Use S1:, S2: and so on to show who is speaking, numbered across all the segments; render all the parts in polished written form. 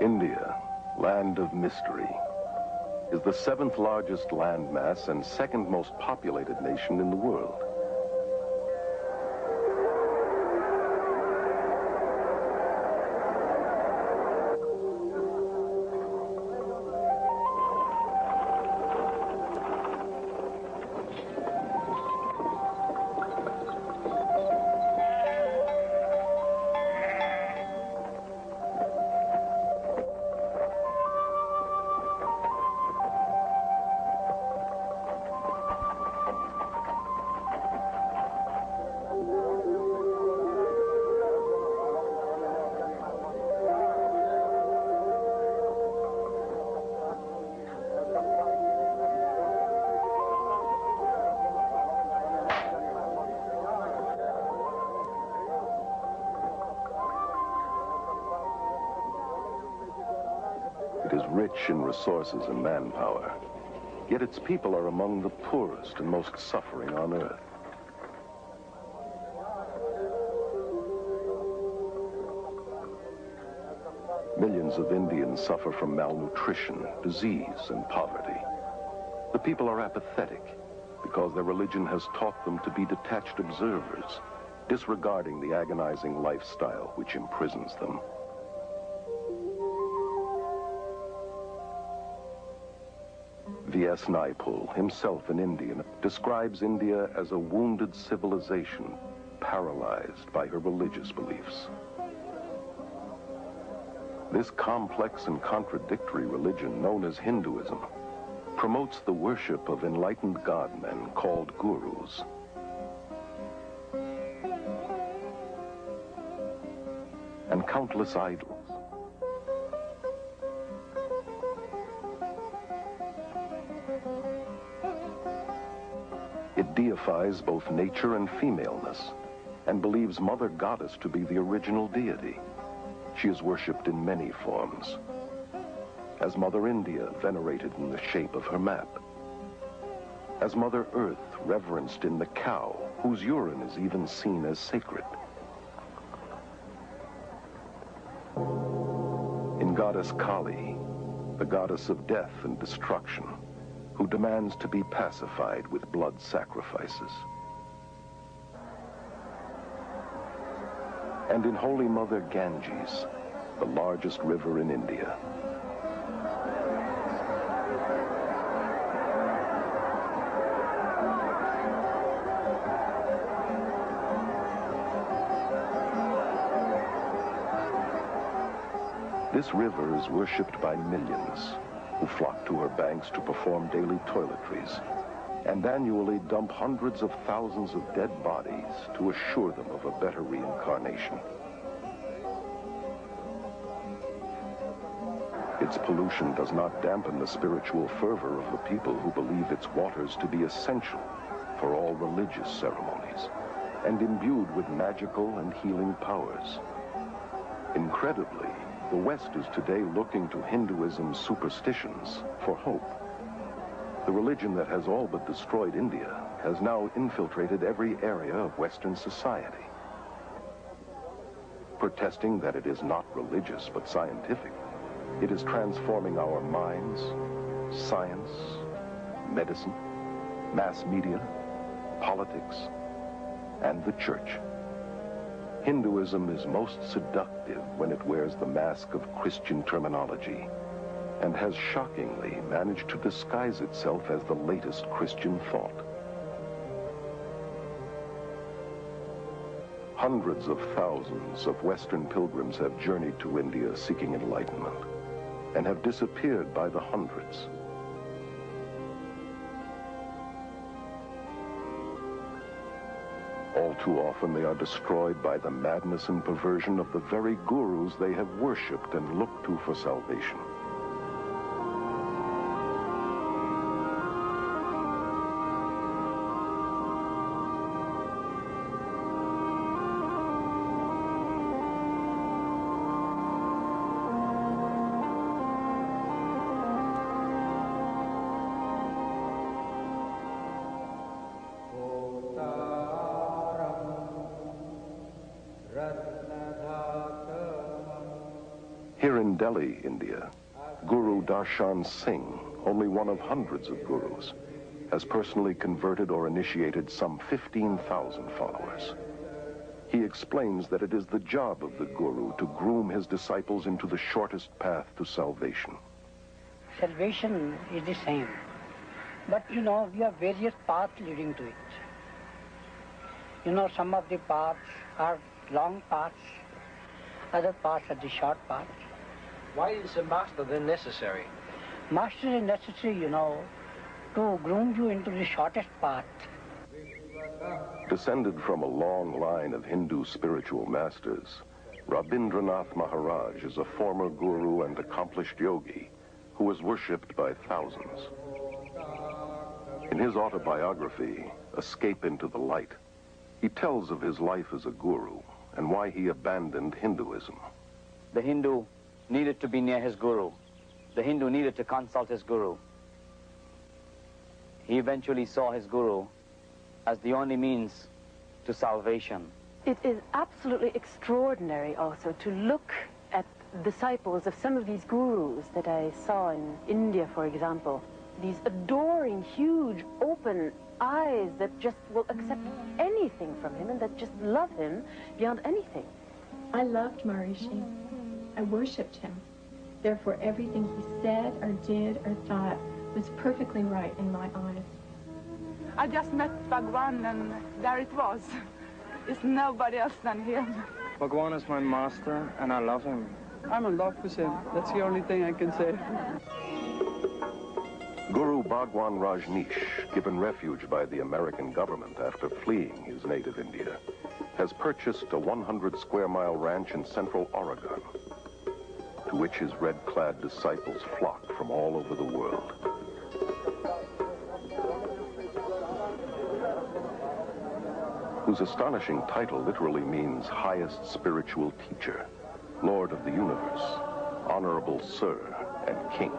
S1: India, land of mystery, is the seventh largest landmass and second most populated nation in the world. It is rich in resources and manpower, yet its people are among the poorest and most suffering on earth. Millions of Indians suffer from malnutrition, disease, and poverty. The people are apathetic because their religion has taught them to be detached observers, disregarding the agonizing lifestyle which imprisons them. V.S. Naipaul, himself an Indian, describes India as a wounded civilization, paralyzed by her religious beliefs. This complex and contradictory religion, known as Hinduism, promotes the worship of enlightened god-men called gurus. And countless idols. It deifies both nature and femaleness, and believes Mother Goddess to be the original deity. She is worshipped in many forms, as Mother India, venerated in the shape of her map, as Mother Earth, reverenced in the cow, whose urine is even seen as sacred. In Goddess Kali, the goddess of death and destruction, who demands to be pacified with blood sacrifices. And in Holy Mother Ganges, the largest river in India. This river is worshipped by millions, who flock to her banks to perform daily toiletries, and annually dump hundreds of thousands of dead bodies to assure them of a better reincarnation. Its pollution does not dampen the spiritual fervor of the people who believe its waters to be essential for all religious ceremonies, and imbued with magical and healing powers. Incredibly, the West is today looking to Hinduism's superstitions for hope. The religion that has all but destroyed India has now infiltrated every area of Western society. Protesting that it is not religious but scientific, it is transforming our minds, science, medicine, mass media, politics, and the church. Hinduism is most seductive when it wears the mask of Christian terminology, and has shockingly managed to disguise itself as the latest Christian thought. Hundreds of thousands of Western pilgrims have journeyed to India seeking enlightenment, and have disappeared by the hundreds. All too often they are destroyed by the madness and perversion of the very gurus they have worshipped and looked to for salvation. Here in Delhi, India, Guru Darshan Singh, only one of hundreds of gurus, has personally converted or initiated some 15,000 followers. He explains that it is the job of the guru to groom his disciples into the shortest path to salvation.
S2: Salvation is the same, but you know, we have various paths leading to it. You know, some of the paths are long paths, other paths are the short paths.
S3: Why is a master then necessary?
S2: Master is necessary, you know, to groom you into the shortest path.
S1: Descended from a long line of Hindu spiritual masters, Rabindranath Maharaj is a former guru and accomplished yogi who was worshipped by thousands. In his autobiography, Escape into the Light, he tells of his life as a guru and why he abandoned Hinduism.
S4: The Hindu needed to be near his guru. The Hindu needed to consult his guru. He eventually saw his guru as the only means to salvation.
S5: It is absolutely extraordinary also to look at disciples of some of these gurus that I saw in India, for example. These adoring, huge, open eyes that just will accept anything from him and that just love him beyond anything.
S6: I loved Maharishi. I worshipped him. Therefore, everything he said or did or thought was perfectly right in my eyes.
S7: I just met Bhagwan and there it was. It's nobody else than him.
S8: Bhagwan is my master and I love him.
S9: I'm in love with him. That's the only thing I can say.
S1: Guru Bhagwan Rajneesh, given refuge by the American government after fleeing his native India, has purchased a 100-square-mile ranch in central Oregon, to which his red-clad disciples flock from all over the world. Whose astonishing title literally means highest spiritual teacher, Lord of the universe, Honorable Sir, and King.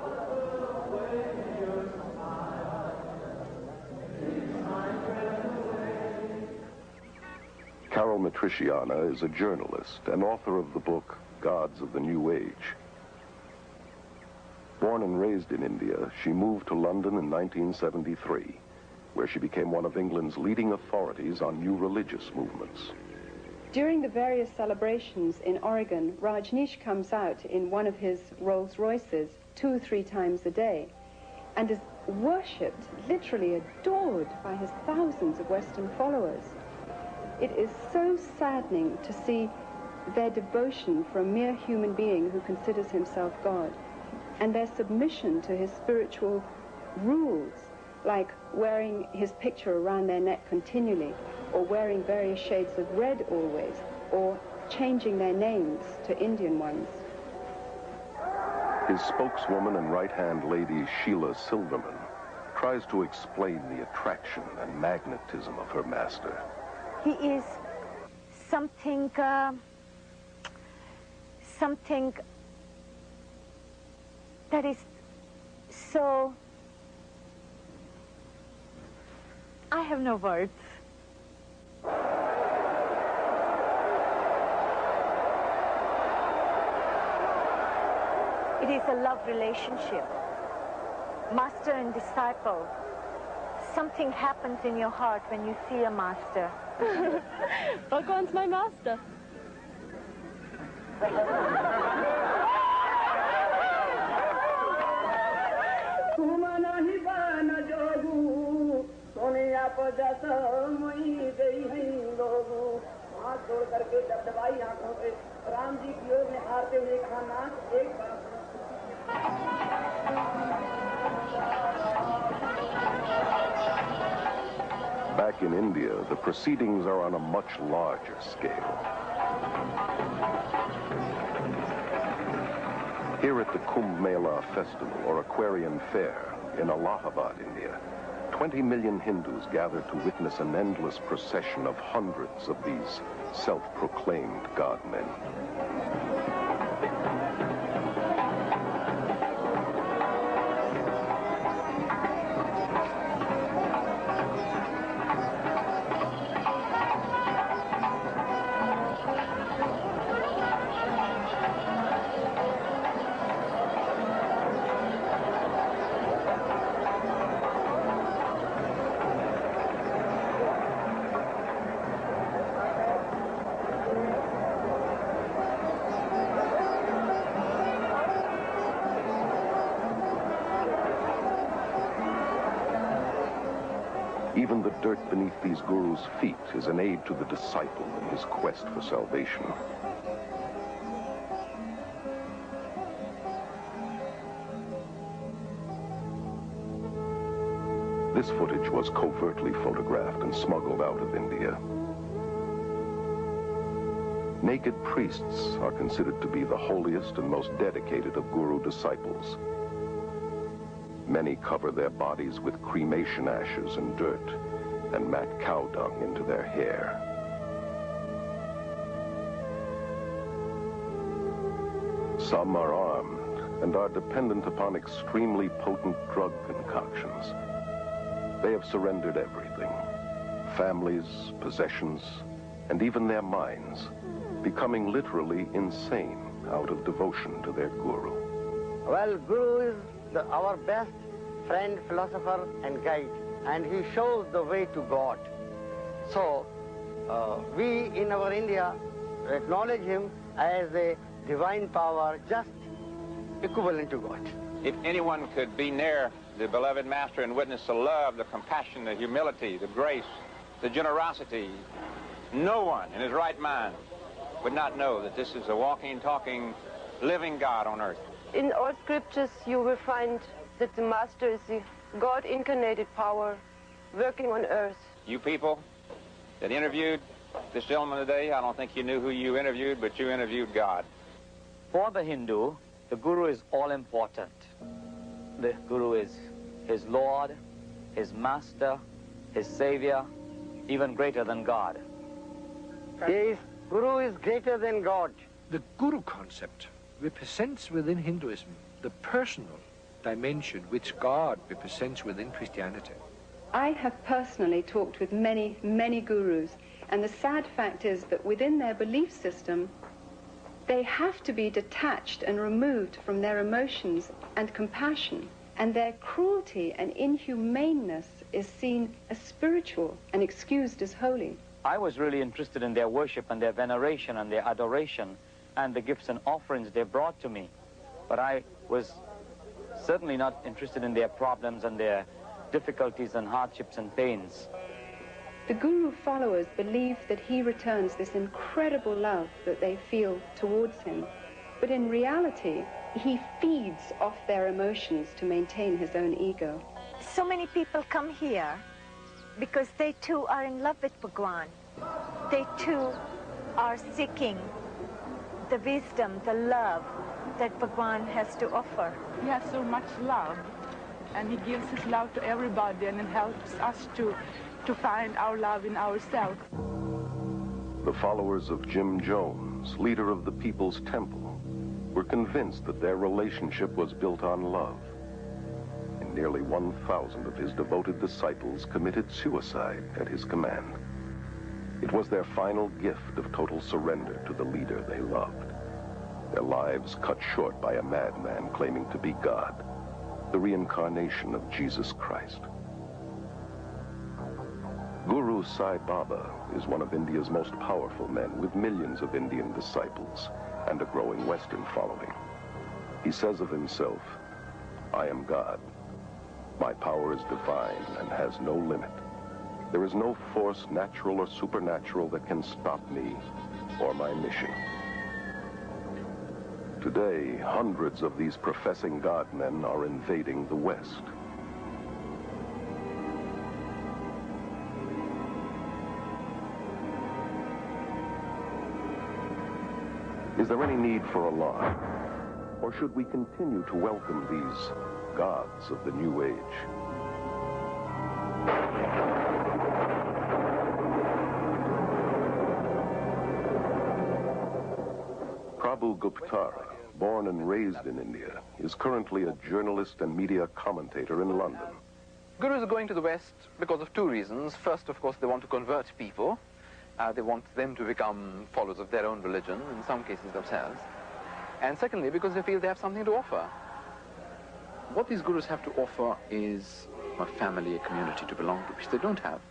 S1: Carol Matriciana is a journalist and author of the book Gods of the New Age. Born and raised in India, she moved to London in 1973, where she became one of England's leading authorities on new religious movements.
S10: During the various celebrations in Oregon, Rajneesh comes out in one of his Rolls Royces 2 or 3 times a day and is worshipped, literally adored by his thousands of Western followers. It is so saddening to see their devotion for a mere human being who considers himself God, and their submission to his spiritual rules, like wearing his picture around their neck continually, or wearing various shades of red always, or changing their names to Indian ones.
S1: His spokeswoman and right-hand lady, Sheila Silverman, tries to explain the attraction and magnetism of her master.
S11: He is something that is so... I have no words. It is a love relationship, master and disciple. Something happens in your heart when you see a master.
S5: Bhagwan's my master.
S1: Back in India, the proceedings are on a much larger scale. Here at the Kumbh Mela Festival, or Aquarian Fair, in Allahabad, India, 20 million Hindus gather to witness an endless procession of hundreds of these self-proclaimed God-men. Even the dirt beneath these gurus' feet is an aid to the disciple in his quest for salvation. This footage was covertly photographed and smuggled out of India. Naked priests are considered to be the holiest and most dedicated of guru disciples. Many cover their bodies with cremation ashes and dirt and mat cow dung into their hair. Some are armed and are dependent upon extremely potent drug concoctions. They have surrendered everything: families, possessions, and even their minds, becoming literally insane out of devotion to their guru.
S12: Well, Guru is our best friend, philosopher, and guide, and he shows the way to God. So, we in our India acknowledge him as a divine power, just equivalent to God.
S13: If anyone could be near the beloved Master and witness the love, the compassion, the humility, the grace, the generosity, no one in his right mind would not know that this is a walking, talking, living God on earth.
S5: In all scriptures you will find that the Master is the God-incarnated power working on earth.
S13: You people that interviewed this gentleman today, I don't think you knew who you interviewed, but you interviewed God.
S4: For the Hindu, the Guru is all-important. The Guru is his Lord, his Master, his Savior, even greater than God.
S12: Yes, Guru is greater than God.
S3: The Guru concept represents within Hinduism the personal dimension which God represents within Christianity.
S10: I have personally talked with many, many gurus, and the sad fact is that within their belief system, they have to be detached and removed from their emotions and compassion, and their cruelty and inhumaneness is seen as spiritual and excused as holy.
S4: I was really interested in their worship and their veneration and their adoration and the gifts and offerings they brought to me. But I was certainly not interested in their problems and their difficulties and hardships and pains.
S10: The Guru followers believe that he returns this incredible love that they feel towards him. But in reality, he feeds off their emotions to maintain his own ego.
S11: So many people come here because they too are in love with Bhagwan. They too are seeking the wisdom, the love that Bhagwan has to offer.
S7: He has so much love, and he gives his love to everybody, and it helps us to find our love in ourselves.
S1: The followers of Jim Jones, leader of the People's Temple, were convinced that their relationship was built on love. And nearly 1,000 of his devoted disciples committed suicide at his command. It was their final gift of total surrender to the leader they loved. Their lives cut short by a madman claiming to be God, the reincarnation of Jesus Christ. Guru Sai Baba is one of India's most powerful men with millions of Indian disciples and a growing Western following. He says of himself, "I am God. My power is divine and has no limit. There is no force, natural or supernatural, that can stop me or my mission." Today, hundreds of these professing God men are invading the West. Is there any need for alarm? Or should we continue to welcome these gods of the New Age? Prabhu Guptara, born and raised in India, is currently a journalist and media commentator in London.
S14: Gurus are going to the West because of two reasons. First, of course, they want to convert people. They want them to become followers of their own religion, in some cases themselves. And secondly, because they feel they have something to offer.
S15: What these gurus have to offer is a family, a community to belong to, which they don't have.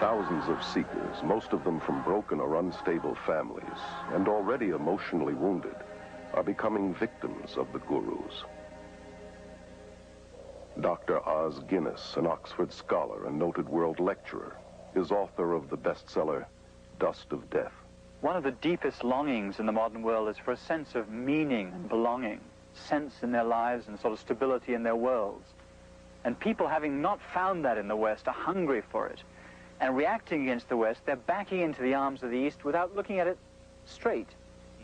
S1: Thousands of seekers, most of them from broken or unstable families, and already emotionally wounded, are becoming victims of the gurus. Dr. Os Guinness, an Oxford scholar and noted world lecturer, is author of the bestseller, Dust of Death.
S16: One of the deepest longings in the modern world is for a sense of meaning and belonging, sense in their lives and sort of stability in their worlds. And people, having not found that in the West, are hungry for it. And reacting against the West, they're backing into the arms of the East without looking at it straight.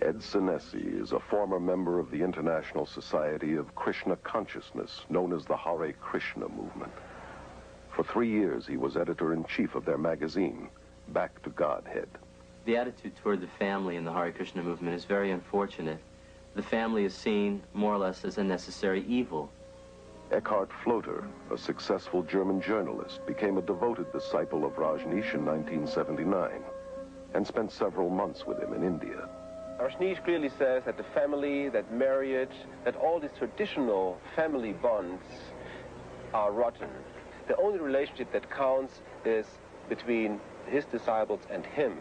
S1: Ed Senesi is a former member of the International Society of Krishna Consciousness, known as the Hare Krishna movement. For 3 years, he was editor-in-chief of their magazine, Back to Godhead.
S17: The attitude toward the family in the Hare Krishna movement is very unfortunate. The family is seen more or less as a necessary evil.
S1: Eckhart Floater, a successful German journalist, became a devoted disciple of Rajneesh in 1979 and spent several months with him in India.
S18: Rajneesh clearly says that the family, that marriage, that all these traditional family bonds are rotten. The only relationship that counts is between his disciples and him.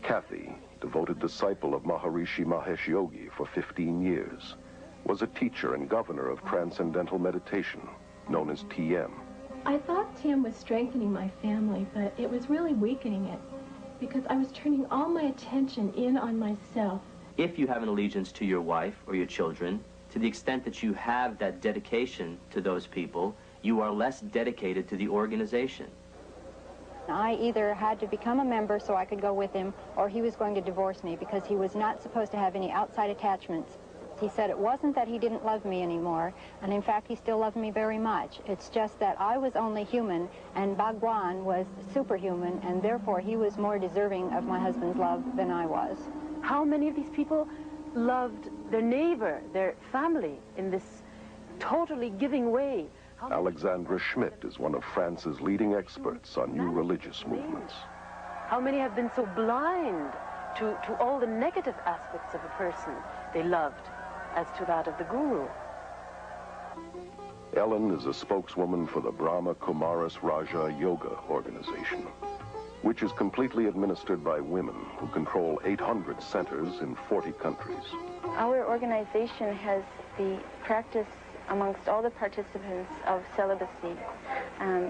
S1: Kathy, devoted disciple of Maharishi Mahesh Yogi for 15 years, was a teacher and governor of Transcendental Meditation, known as TM.
S6: I thought Tim was strengthening my family, but it was really weakening it, because I was turning all my attention in on myself.
S17: If you have an allegiance to your wife or your children, to the extent that you have that dedication to those people, you are less dedicated to the organization.
S19: I either had to become a member so I could go with him, or he was going to divorce me because he was not supposed to have any outside attachments. He said it wasn't that he didn't love me anymore, and in fact he still loved me very much. It's just that I was only human and Bhagwan was superhuman, and therefore he was more deserving of my husband's love than I was.
S5: How many of these people loved their neighbor, their family, in this totally giving way?
S1: Alexandra Schmidt is one of France's leading experts on new religious movements.
S5: How many have been so blind to all the negative aspects of a person they loved as to that of the guru?
S1: Ellen is a spokeswoman for the Brahma Kumaris Raja Yoga organization, which is completely administered by women who control 800 centers in 40 countries.
S20: Our organization has the practice amongst all the participants of celibacy,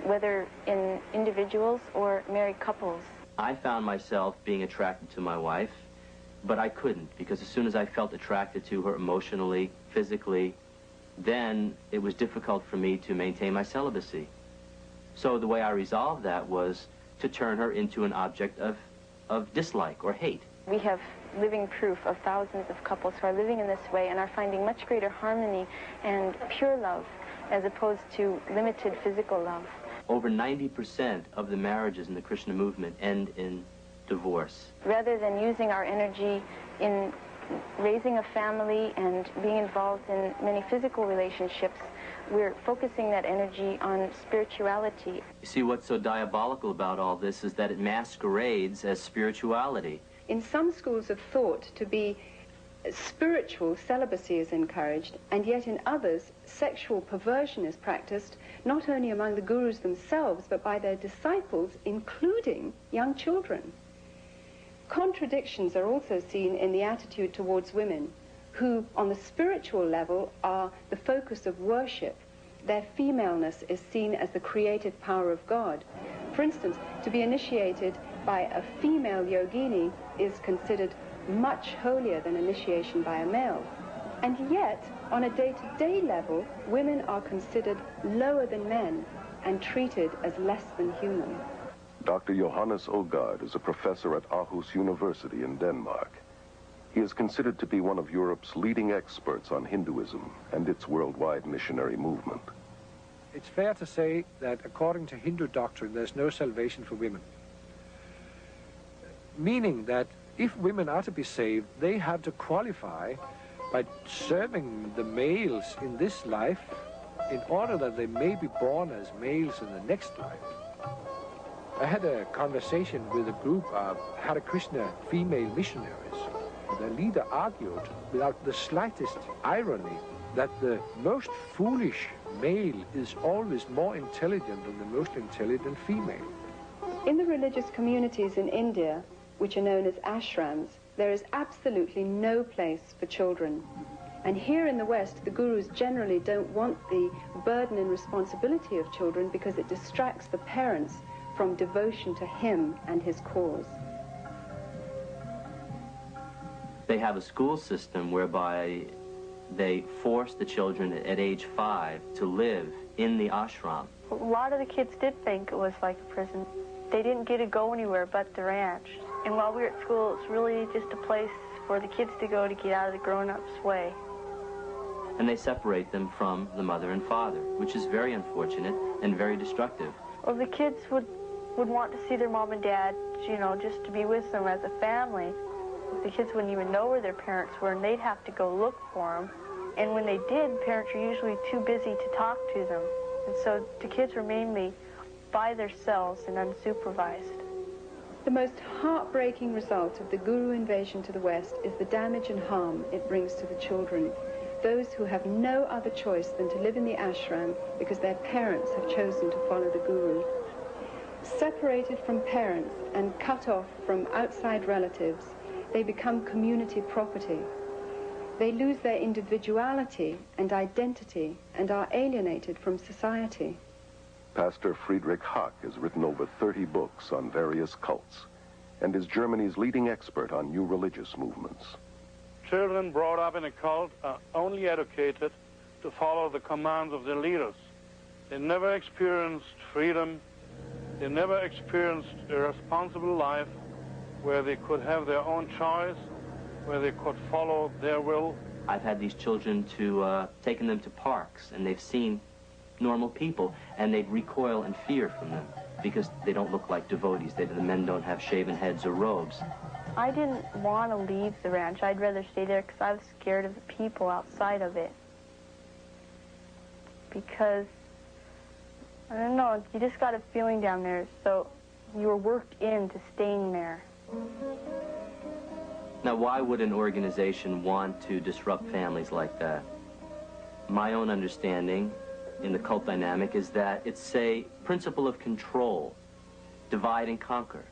S20: whether in individuals or married couples.
S17: I found myself being attracted to my wife, but I couldn't, because as soon as I felt attracted to her emotionally, physically, then it was difficult for me to maintain my celibacy. So the way I resolved that was to turn her into an object of dislike or hate.
S20: We have living proof of thousands of couples who are living in this way and are finding much greater harmony and pure love as opposed to limited physical love.
S17: Over 90% of the marriages in the Krishna movement end in divorce.
S20: Rather than using our energy in raising a family and being involved in many physical relationships, we're focusing that energy on spirituality.
S17: You see, what's so diabolical about all this is that it masquerades as spirituality.
S10: In some schools of thought, to be spiritual, celibacy is encouraged, and yet in others, sexual perversion is practiced, not only among the gurus themselves, but by their disciples, including young children. Contradictions are also seen in the attitude towards women, who, on the spiritual level, are the focus of worship. Their femaleness is seen as the creative power of God. For instance, to be initiated by a female yogini is considered much holier than initiation by a male. And yet, on a day-to-day level, women are considered lower than men and treated as less than human.
S1: Dr. Johannes Ogard is a professor at Aarhus University in Denmark. He is considered to be one of Europe's leading experts on Hinduism and its worldwide missionary movement.
S3: It's fair to say that according to Hindu doctrine, there's no salvation for women. Meaning that if women are to be saved, they have to qualify by serving the males in this life in order that they may be born as males in the next life. I had a conversation with a group of Hare Krishna female missionaries. The leader argued without the slightest irony that the most foolish male is always more intelligent than the most intelligent female.
S10: In the religious communities in India, which are known as ashrams, there is absolutely no place for children. And here in the West, the gurus generally don't want the burden and responsibility of children because it distracts the parents from devotion to him and his cause.
S17: They have a school system whereby they force the children at age 5 to live in the ashram.
S20: A lot of the kids did think it was like a prison. They didn't get to go anywhere but the ranch. And while we were at school, it's really just a place for the kids to go to get out of the grown-ups' way.
S17: And they separate them from the mother and father, which is very unfortunate and very destructive.
S20: Well, the kids would want to see their mom and dad, you know, just to be with them as a family. The kids wouldn't even know where their parents were, and they'd have to go look for them. And when they did, parents were usually too busy to talk to them. And so the kids were mainly by themselves and unsupervised.
S10: The most heartbreaking result of the guru invasion to the West is the damage and harm it brings to the children, those who have no other choice than to live in the ashram because their parents have chosen to follow the guru. Separated from parents and cut off from outside relatives, they become community property. They lose their individuality and identity and are alienated from society.
S1: Pastor Friedrich Hack has written over 30 books on various cults and is Germany's leading expert on new religious movements.
S21: Children brought up in a cult are only educated to follow the commands of their leaders. They never experienced freedom. They never experienced a responsible life where they could have their own choice, where they could follow their will.
S17: I've had these children taken them to parks, and they've seen normal people, and they'd recoil in fear from them because they don't look like devotees. The men don't have shaven heads or robes.
S20: I didn't want to leave the ranch. I'd rather stay there because I was scared of the people outside of it. Because, I don't know, you just got a feeling down there, so you were worked into staying there.
S17: Now, why would an organization want to disrupt families like that? My own understanding in the cult dynamic is that it's a principle of control, divide and conquer.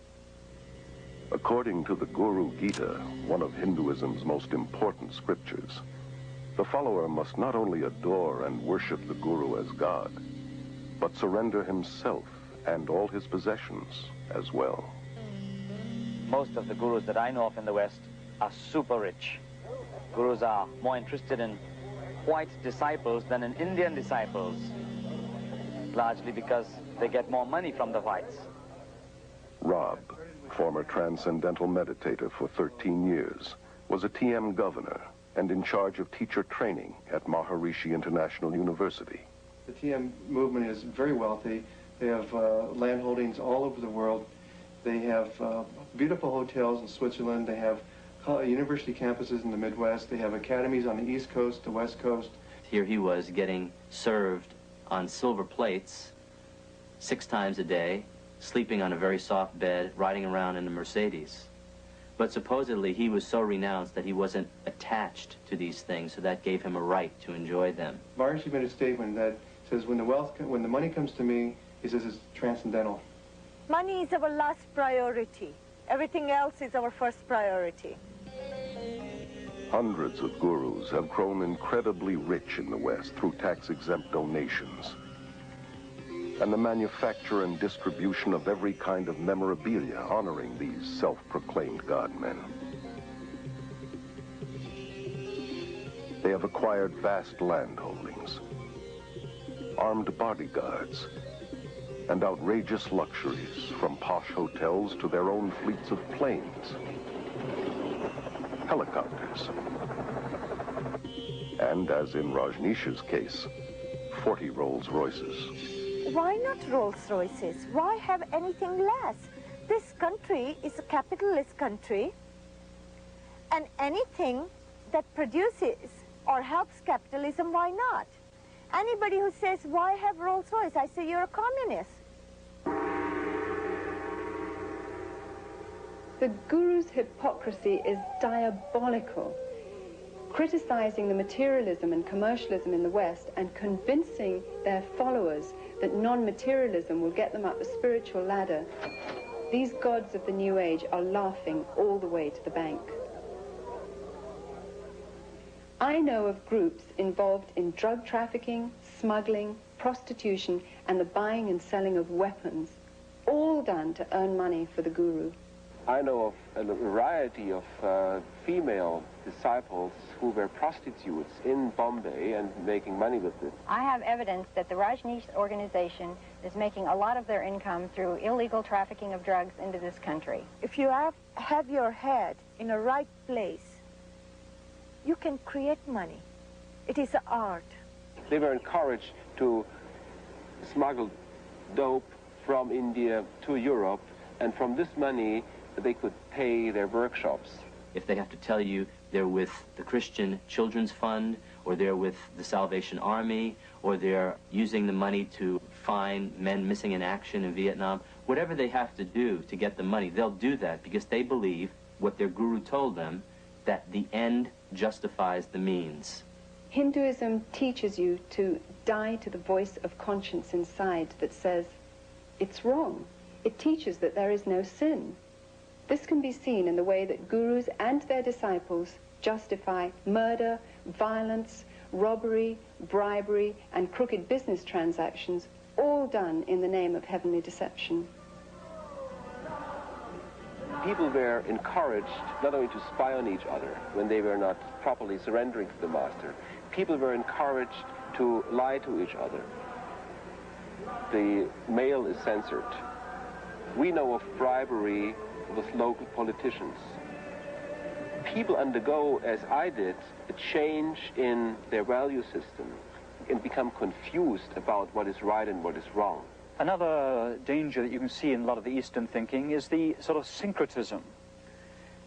S1: According to the Guru Gita, one of Hinduism's most important scriptures, the follower must not only adore and worship the Guru as God, but surrender himself and all his possessions as well.
S4: Most of the gurus that I know of in the West are super rich. Gurus are more interested in white disciples than in Indian disciples, largely because they get more money from the whites.
S1: Rob, former transcendental meditator for 13 years, was a TM governor and in charge of teacher training at Maharishi International University.
S22: The TM movement is very wealthy. They have land holdings all over the world. They have beautiful hotels in Switzerland. They have university campuses in the Midwest. They have academies on the East Coast, the West Coast.
S17: Here he was getting served on silver plates 6 times a day, sleeping on a very soft bed, riding around in a Mercedes. But supposedly he was so renounced that he wasn't attached to these things, so that gave him a right to enjoy them.
S22: Maharishi made a statement that says, when the money comes to me, he says it's transcendental.
S11: Money is our last priority. Everything else is our first priority.
S1: Hundreds of gurus have grown incredibly rich in the West through tax-exempt donations and the manufacture and distribution of every kind of memorabilia honoring these self-proclaimed God-men. They have acquired vast land holdings, armed bodyguards, and outrageous luxuries, from posh hotels to their own fleets of planes, helicopters, and, as in Rajneesh's case, 40 Rolls-Royces.
S11: Why not Rolls-Royces? Why have anything less? This country is a capitalist country, and anything that produces or helps capitalism, why not? Anybody who says, why have Rolls-Royce? I say, you're a communist.
S10: The guru's hypocrisy is diabolical, criticizing the materialism and commercialism in the West and convincing their followers that non-materialism will get them up the spiritual ladder. These gods of the New Age are laughing all the way to the bank. I know of groups involved in drug trafficking, smuggling, prostitution, and the buying and selling of weapons, all done to earn money for the guru.
S18: I know of a variety of female disciples who were prostitutes in Bombay and making money with it.
S19: I have evidence that the Rajneesh organization is making a lot of their income through illegal trafficking of drugs into this country.
S11: If you have your head in a right place, you can create money. It is an art.
S18: They were encouraged to smuggle dope from India to Europe, and from this money they could pay their workshops.
S17: If they have to tell you they're with the Christian Children's Fund, or they're with the Salvation Army, or they're using the money to find men missing in action in Vietnam, whatever they have to do to get the money, they'll do that because they believe what their guru told them, that the end justifies the means.
S10: Hinduism teaches you to die to the voice of conscience inside that says, it's wrong. It teaches that there is no sin. This can be seen in the way that gurus and their disciples justify murder, violence, robbery, bribery, and crooked business transactions, all done in the name of heavenly deception.
S18: People were encouraged not only to spy on each other when they were not properly surrendering to the master, people were encouraged to lie to each other. The mail is censored. We know of bribery with local politicians. People undergo, as I did, a change in their value system and become confused about what is right and what is wrong.
S16: Another danger that you can see in a lot of the Eastern thinking is the sort of syncretism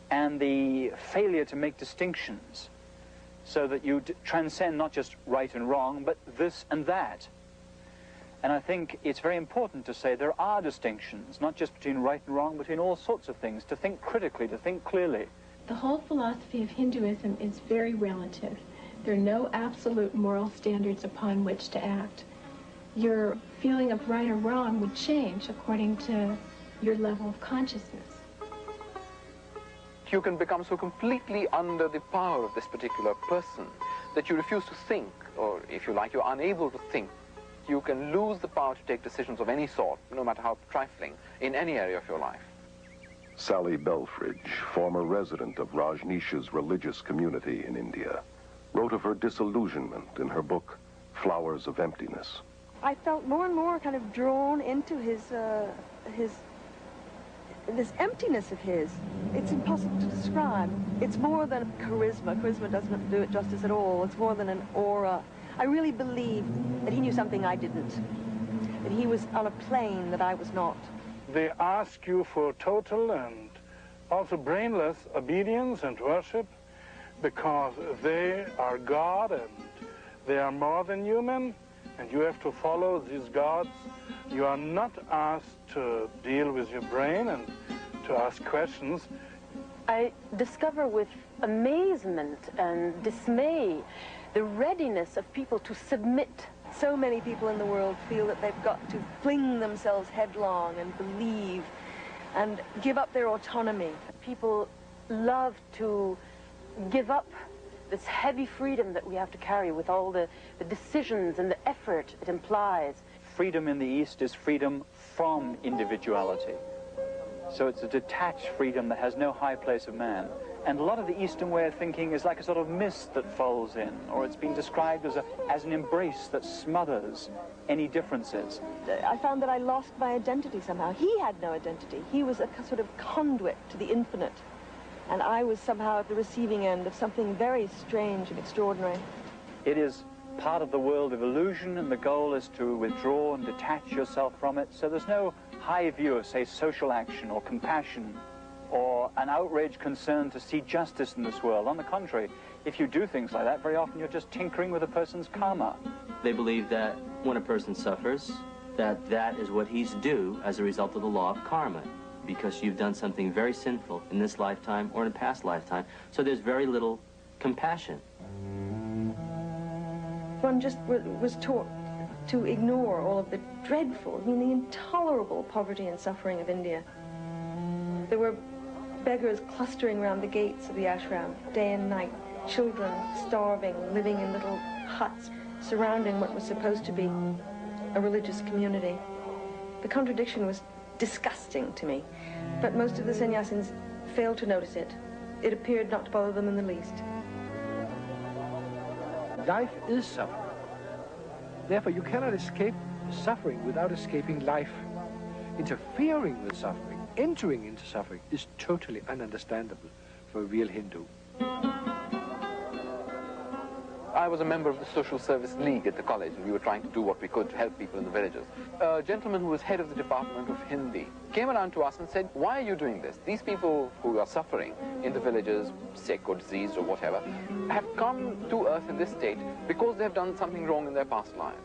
S16: and the failure to make distinctions so that you transcend not just right and wrong, but this and that. And I think it's very important to say there are distinctions, not just between right and wrong, between all sorts of things, to think critically, to think clearly.
S6: The whole philosophy of Hinduism is very relative. There are no absolute moral standards upon which to act. Your feeling of right or wrong would change according to your level of consciousness.
S14: You can become so completely under the power of this particular person that you refuse to think, or if you like, you're unable to think. You can lose the power to take decisions of any sort, no matter how trifling, in any area of your life.
S1: Sally Belfridge, former resident of Rajneesh's religious community in India, wrote of her disillusionment in her book, Flowers of Emptiness.
S2: I felt more and more kind of drawn into this emptiness of his. It's impossible to describe. It's more than charisma. Charisma doesn't do it justice at all. It's more than an aura. I really believe that he knew something I didn't, that he was on a plane that I was not.
S21: They ask you for total and also brainless obedience and worship because they are God and they are more than human, and you have to follow these gods. You are not asked to deal with your brain and to ask questions.
S5: I discover with amazement and dismay the readiness of people to submit.
S2: So many people in the world feel that they've got to fling themselves headlong and believe and give up their autonomy.
S5: People love to give up this heavy freedom that we have to carry with all the decisions and the effort it implies.
S16: Freedom in the East is freedom from individuality. So it's a detached freedom that has no high place of man. And a lot of the Eastern way of thinking is like a sort of mist that folds in, or it's been described as an embrace that smothers any differences.
S2: I found that I lost my identity somehow. He had no identity. He was a sort of conduit to the infinite. And I was somehow at the receiving end of something very strange and extraordinary.
S16: It is part of the world of illusion, and the goal is to withdraw and detach yourself from it. So there's no high view of, say, social action or compassion or an outraged concern to see justice in this world. On the contrary, if you do things like that, very often you're just tinkering with a person's karma.
S17: They believe that when a person suffers, that is what he's due as a result of the law of karma, because you've done something very sinful in this lifetime or in a past lifetime. So there's very little compassion.
S2: One just was taught to ignore all of the dreadful, the intolerable poverty and suffering of India. There were beggars clustering around the gates of the ashram day and night, children starving, living in little huts, surrounding what was supposed to be a religious community. The contradiction was disgusting to me, but most of the sannyasins failed to notice it. It appeared not to bother them in the least.
S3: Life is suffering. Therefore, you cannot escape suffering without escaping life. Interfering with suffering, entering into suffering, is totally ununderstandable for a real Hindu.
S14: I was a member of the Social Service League at the college, and we were trying to do what we could to help people in the villages. A gentleman who was head of the Department of Hindi came around to us and said, why are you doing this? These people who are suffering in the villages, sick or diseased or whatever, have come to earth in this state because they have done something wrong in their past lives.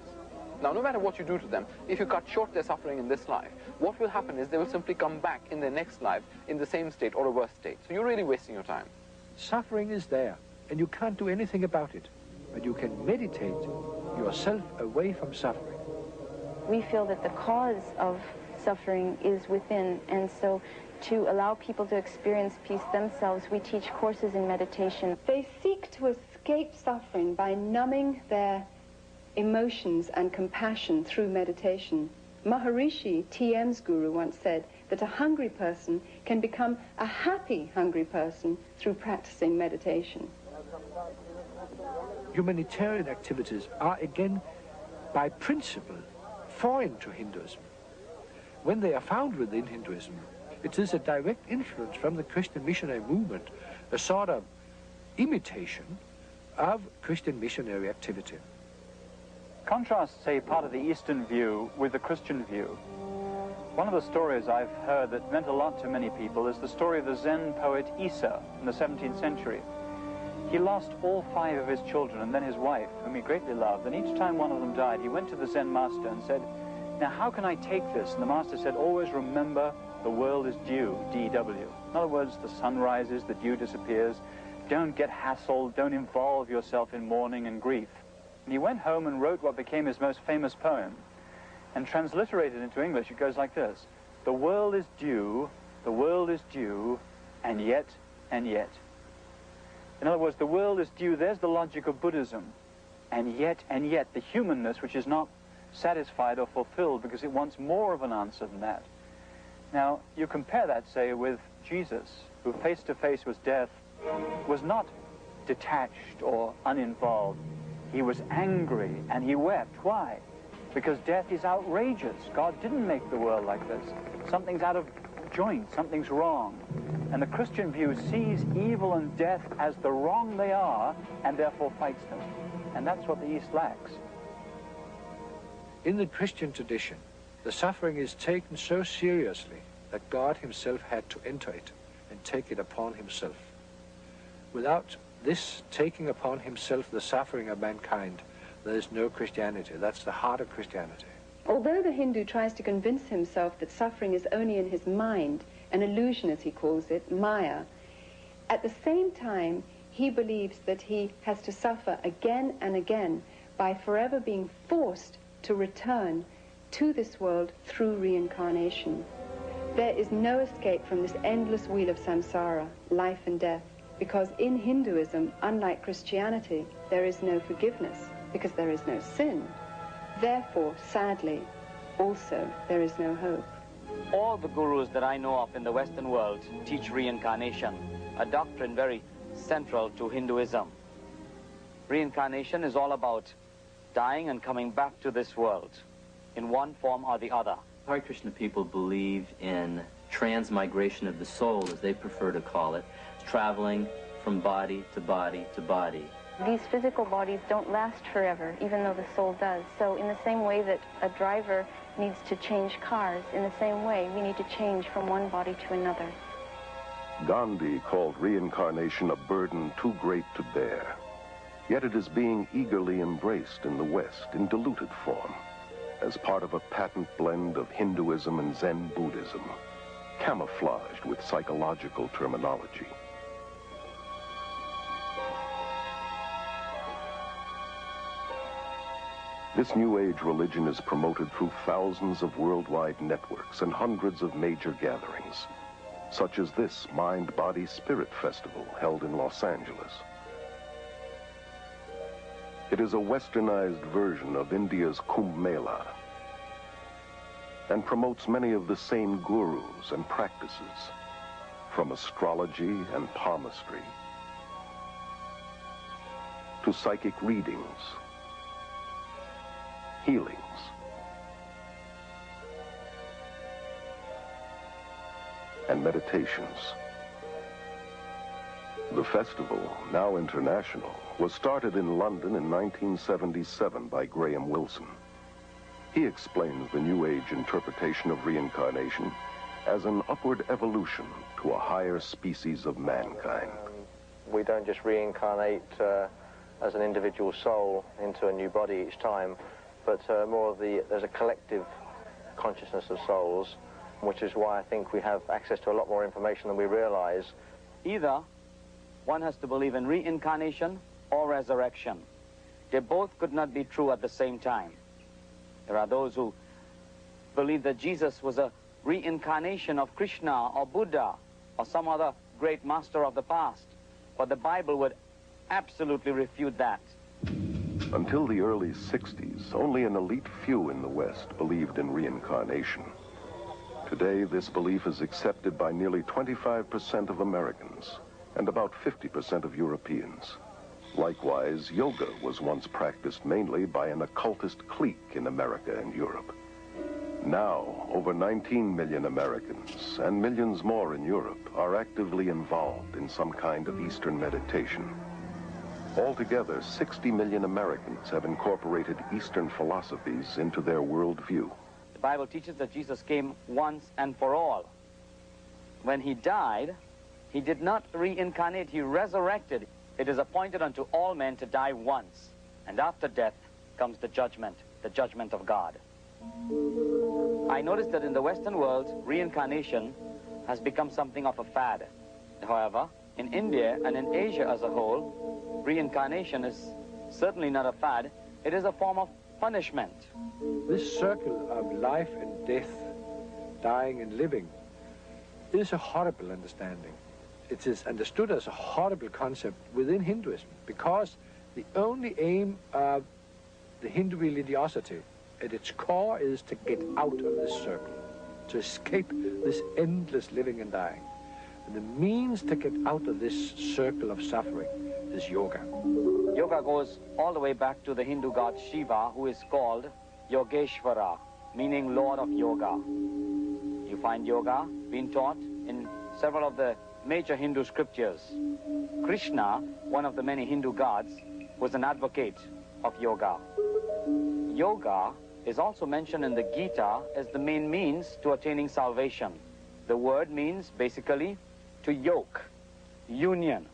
S14: Now, no matter what you do to them, if you cut short their suffering in this life, what will happen is they will simply come back in their next life in the same state or a worse state. So you're really wasting your time.
S3: Suffering is there, and you can't do anything about it. But you can meditate yourself away from suffering.
S5: We feel that the cause of suffering is within, and so to allow people to experience peace themselves, we teach courses in meditation.
S10: They seek to escape suffering by numbing their emotions and compassion through meditation. Maharishi, TM's guru, once said that a hungry person can become a happy hungry person through practicing meditation.
S3: Humanitarian activities are, again, by principle, foreign to Hinduism. When they are found within Hinduism, it is a direct influence from the Christian missionary movement, a sort of imitation of Christian missionary activity.
S16: Contrast, say, part of the Eastern view with the Christian view. One of the stories I've heard that meant a lot to many people is the story of the Zen poet Isa in the 17th century. He lost all 5 of his children and then his wife, whom he greatly loved, and each time one of them died, he went to the Zen master and said, now how can I take this? And the master said, always remember the world is dew, D-W. In other words, the sun rises, the dew disappears. Don't get hassled, don't involve yourself in mourning and grief. And he went home and wrote what became his most famous poem. And transliterated into English, it goes like this: the world is dew, and yet, and yet. In other words, the world is dew, there's the logic of Buddhism. And yet, the humanness which is not satisfied or fulfilled because it wants more of an answer than that. Now, you compare that, say, with Jesus, who face to face with death was not detached or uninvolved. He was angry and he wept. Why? Because death is outrageous. God didn't make the world like this. Something's out of joint, something's wrong. And the Christian view sees evil and death as the wrong they are and therefore fights them. And that's what the East lacks.
S3: In the Christian tradition, the suffering is taken so seriously that God himself had to enter it and take it upon himself. Without this taking upon himself the suffering of mankind, there is no Christianity. That's the heart of Christianity.
S10: Although the Hindu tries to convince himself that suffering is only in his mind, an illusion as he calls it, Maya, at the same time he believes that he has to suffer again and again by forever being forced to return to this world through reincarnation. There is no escape from this endless wheel of samsara, life and death, because in Hinduism, unlike Christianity, there is no forgiveness, because there is no sin. Therefore, sadly, also, there is no hope.
S4: All the gurus that I know of in the Western world teach reincarnation, a doctrine very central to Hinduism. Reincarnation is all about dying and coming back to this world in one form or the other.
S17: Hare Krishna people believe in transmigration of the soul, as they prefer to call it, traveling from body to body to body.
S5: These physical bodies don't last forever, even though the soul does. So in the same way that a driver needs to change cars, in the same way we need to change from one body to another.
S1: Gandhi called reincarnation a burden too great to bear. Yet it is being eagerly embraced in the West in diluted form, as part of a patent blend of Hinduism and Zen Buddhism, camouflaged with psychological terminology. This New Age religion is promoted through thousands of worldwide networks and hundreds of major gatherings, such as this Mind, Body, Spirit Festival held in Los Angeles. It is a westernized version of India's Kumbh Mela and promotes many of the same gurus and practices, from astrology and palmistry to psychic readings, healings, and meditations. The festival, now international, was started in London in 1977 by Graham Wilson. He explains the New Age interpretation of reincarnation as an upward evolution to a higher species of mankind.
S8: We don't just reincarnate as an individual soul into a new body each time, but more of there's a collective consciousness of souls, which is why I think we have access to a lot more information than we realize.
S4: Either one has to believe in reincarnation or resurrection. They both could not be true at the same time. There are those who believe that Jesus was a reincarnation of Krishna or Buddha or some other great master of the past, but the Bible would absolutely refute that.
S1: Until the early 60s, only an elite few in the West believed in reincarnation. Today, this belief is accepted by nearly 25% of Americans and about 50% of Europeans. Likewise, yoga was once practiced mainly by an occultist clique in America and Europe. Now, over 19 million Americans and millions more in Europe are actively involved in some kind of Eastern meditation. Altogether, 60 million Americans have incorporated Eastern philosophies into their worldview.
S4: The Bible teaches that Jesus came once and for all. When he died, he did not reincarnate, he resurrected. It is appointed unto all men to die once, and after death comes the judgment of God. I noticed that in the Western world, reincarnation has become something of a fad. However, in India and in Asia as a whole, reincarnation is certainly not a fad. It is a form of punishment.
S3: This circle of life and death, dying and living, is a horrible understanding. It is understood as a horrible concept within Hinduism, because the only aim of the Hindu religiosity at its core is to get out of this circle, to escape this endless living and dying. And the means to get out of this circle of suffering is yoga.
S4: Yoga goes all the way back to the Hindu god Shiva, who is called Yogeshwara, meaning Lord of Yoga. You find yoga being taught in several of the major Hindu scriptures. Krishna, one of the many Hindu gods, was an advocate of yoga. Yoga is also mentioned in the Gita as the main means to attaining salvation. The word means basically to yoke, union.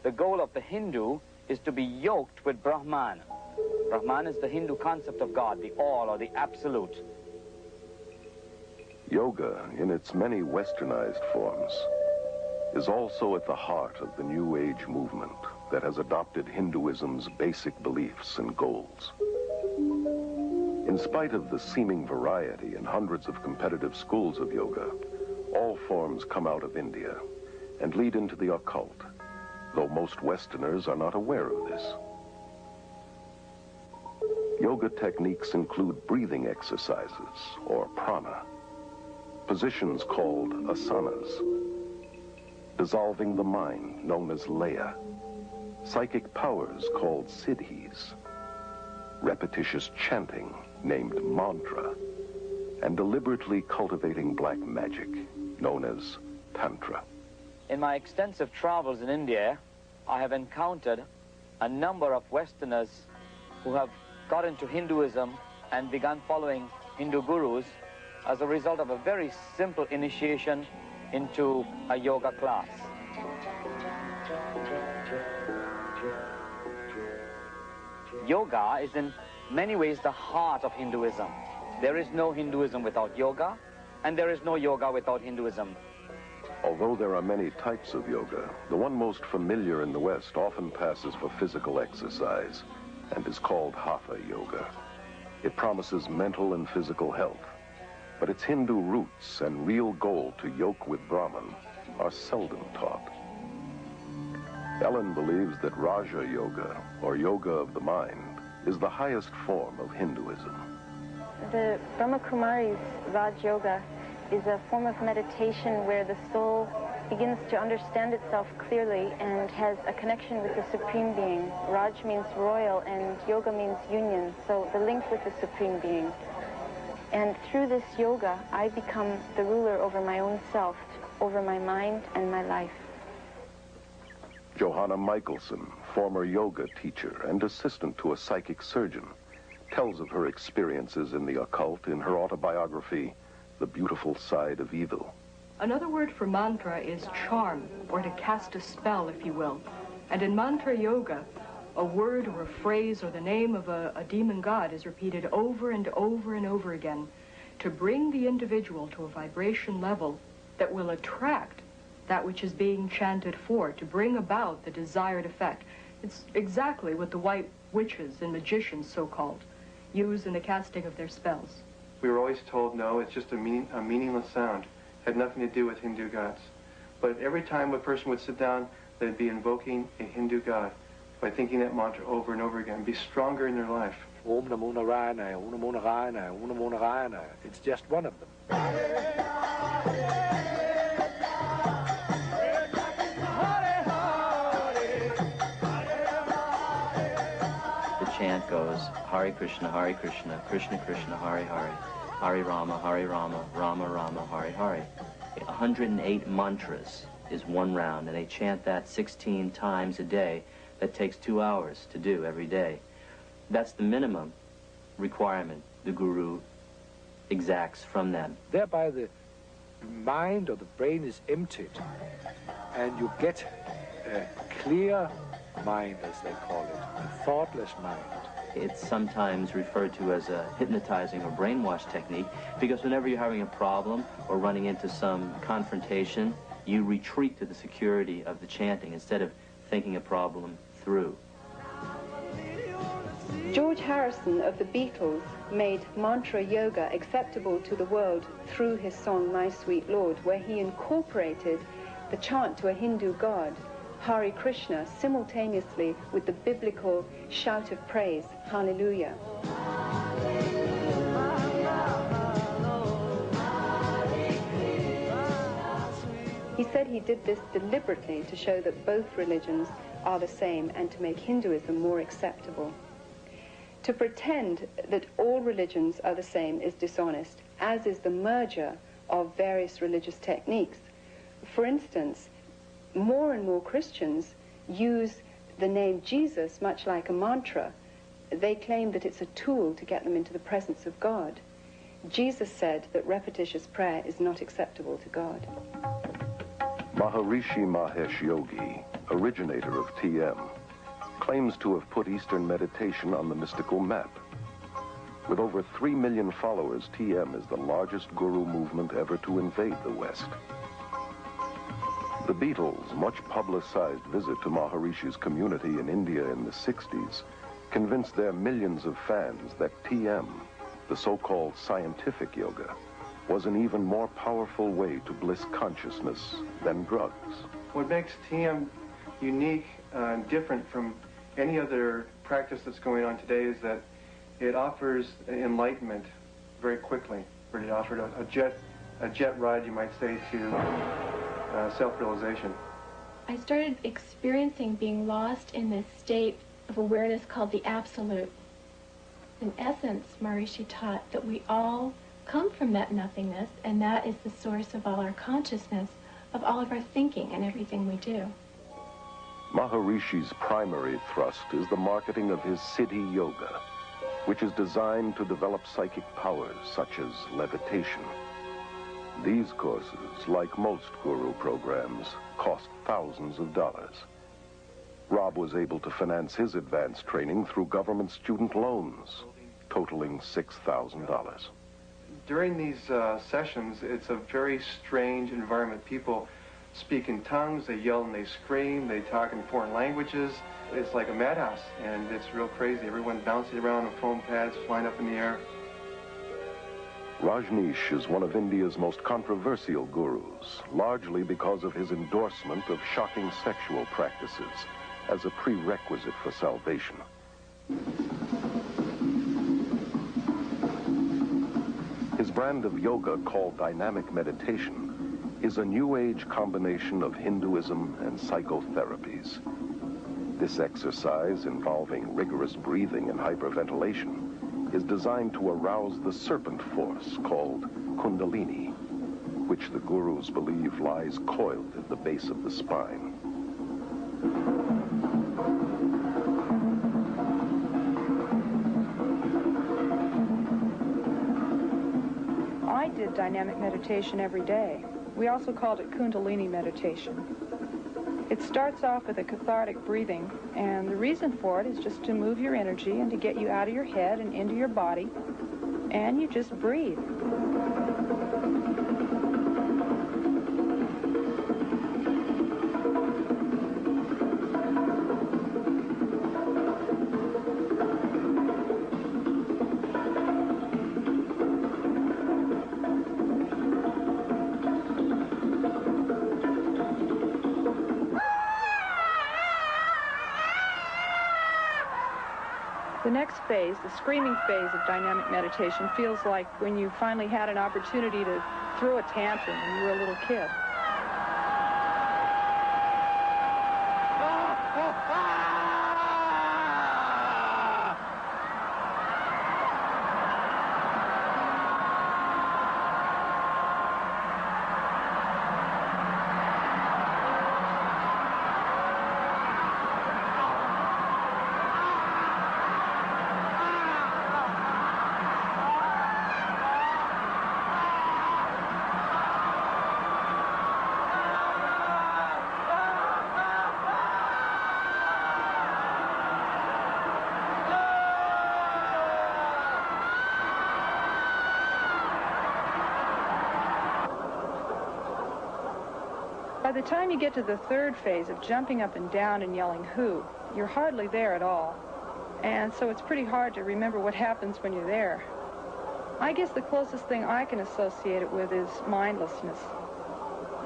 S4: The goal of the Hindu is to be yoked with Brahman. Brahman is the Hindu concept of God, the all or the absolute.
S1: Yoga, in its many westernized forms, is also at the heart of the New Age movement that has adopted Hinduism's basic beliefs and goals. In spite of the seeming variety and hundreds of competitive schools of yoga, all forms come out of India and lead into the occult, though most Westerners are not aware of this. Yoga techniques include breathing exercises, or prana, positions called asanas, dissolving the mind, known as laya, psychic powers called siddhis, repetitious chanting, named mantra, and deliberately cultivating black magic, known as tantra.
S4: In my extensive travels in India, I have encountered a number of Westerners who have got into Hinduism and begun following Hindu gurus as a result of a very simple initiation into a yoga class. Yoga is in many ways the heart of Hinduism. There is no Hinduism without yoga, and there is no yoga without Hinduism.
S1: Although there are many types of yoga, the one most familiar in the West often passes for physical exercise and is called Hatha Yoga. It promises mental and physical health, but its Hindu roots and real goal to yoke with Brahman are seldom taught. Ellen believes that Raja Yoga, or yoga of the mind, is the highest form of Hinduism.
S5: The Brahma Kumari's Raj Yoga is a form of meditation where the soul begins to understand itself clearly and has a connection with the Supreme Being. Raj means royal and yoga means union, so the link with the Supreme Being. And through this yoga, I become the ruler over my own self, over my mind and my life.
S1: Johanna Michelson, former yoga teacher and assistant to a psychic surgeon, tells of her experiences in the occult in her autobiography, The Beautiful Side of Evil.
S9: Another word for mantra is charm, or to cast a spell, if you will. And in mantra yoga, a word or a phrase or the name of a demon god is repeated over and over and over again to bring the individual to a vibration level that will attract that which is being chanted for, to bring about the desired effect. It's exactly what the white witches and magicians, so-called, use in the casting of their spells.
S22: We were always told, no, it's just a meaningless sound. Had nothing to do with Hindu gods. But every time a person would sit down, they'd be invoking a Hindu god by thinking that mantra over and over again, be stronger in their life.
S3: Om Namo Narayana, Om Namo Narayana, Om Namo Narayana. It's just one of them.
S17: The chant goes, Hare Krishna, Krishna Krishna, Hare Hare, Hare Rama, Rama Rama, Hare Hare. 108 mantras is one round, and they chant that 16 times a day. That takes 2 hours to do every day. That's the minimum requirement the guru exacts from them.
S3: Thereby the mind or the brain is emptied, and you get a clear mind, as they call it, a thoughtless mind.
S17: It's sometimes referred to as a hypnotizing or brainwash technique, because whenever you're having a problem or running into some confrontation, you retreat to the security of the chanting instead of thinking a problem through.
S10: George Harrison of the Beatles made mantra yoga acceptable to the world through his song My Sweet Lord, where he incorporated the chant to a Hindu god, Hare Krishna, simultaneously with the biblical shout of praise, Hallelujah. He said he did this deliberately to show that both religions are the same and to make Hinduism more acceptable. To pretend that all religions are the same is dishonest, as is the merger of various religious techniques. For instance, more and more Christians use the name Jesus much like a mantra. They claim that it's a tool to get them into the presence of God. Jesus said that repetitious prayer is not acceptable to God.
S1: Maharishi Mahesh Yogi, originator of TM, claims to have put Eastern meditation on the mystical map. With over 3 million followers, TM is the largest guru movement ever to invade the West. The Beatles' much publicized visit to Maharishi's community in India in the 60s convinced their millions of fans that TM, the so-called scientific yoga, was an even more powerful way to bliss consciousness than drugs.
S22: What makes TM unique and different from any other practice that's going on today is that it offers enlightenment very quickly. It offered a jet ride, you might say, to self-realization.
S6: I started experiencing being lost in this state of awareness called the Absolute. In essence, Maharishi taught that we all come from that nothingness, and that is the source of all our consciousness, of all of our thinking and everything we do.
S1: Maharishi's primary thrust is the marketing of his Siddhi Yoga, which is designed to develop psychic powers such as levitation. These courses, like most guru programs, cost thousands of dollars. Rob was able to finance his advanced training through government student loans, totaling $6,000.
S22: During these sessions, it's a very strange environment. People speak in tongues, they yell and they scream, they talk in foreign languages. It's like a madhouse, and it's real crazy. Everyone bouncing around on foam pads, flying up in the air.
S1: Rajneesh is one of India's most controversial gurus, largely because of his endorsement of shocking sexual practices as a prerequisite for salvation. brand of yoga called dynamic meditation is a New Age combination of Hinduism and psychotherapies. This exercise, involving rigorous breathing and hyperventilation, is designed to arouse the serpent force called Kundalini, which the gurus believe lies coiled at the base of the spine.
S12: I did dynamic meditation every day. We also called it Kundalini meditation. It starts off with a cathartic breathing, and the reason for it is just to move your energy and to get you out of your head and into your body, and you just breathe. The next phase, the screaming phase of dynamic meditation, feels like when you finally had an opportunity to throw a tantrum when you were a little kid. By the time you get to the third phase of jumping up and down and yelling "who," you're hardly there at all. And so it's pretty hard to remember what happens when you're there. I guess the closest thing I can associate it with is mindlessness.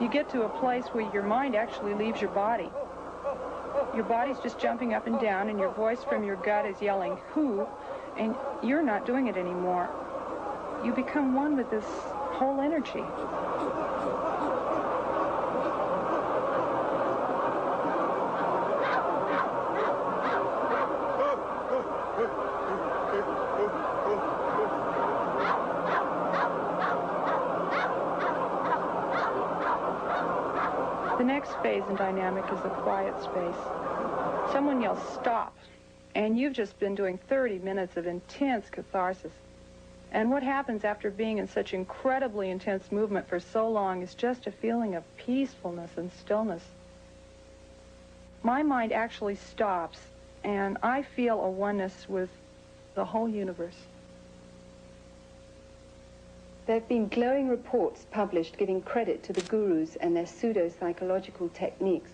S12: You get to a place where your mind actually leaves your body. Your body's just jumping up and down, and your voice from your gut is yelling "who," and you're not doing it anymore. You become one with this whole energy. The next phase in dynamic is the quiet space. Someone yells "stop," and you've just been doing 30 minutes of intense catharsis. And what happens after being in such incredibly intense movement for so long is just a feeling of peacefulness and stillness. My mind actually stops, and I feel a oneness with the whole universe.
S10: There have been glowing reports published giving credit to the gurus and their pseudo-psychological techniques,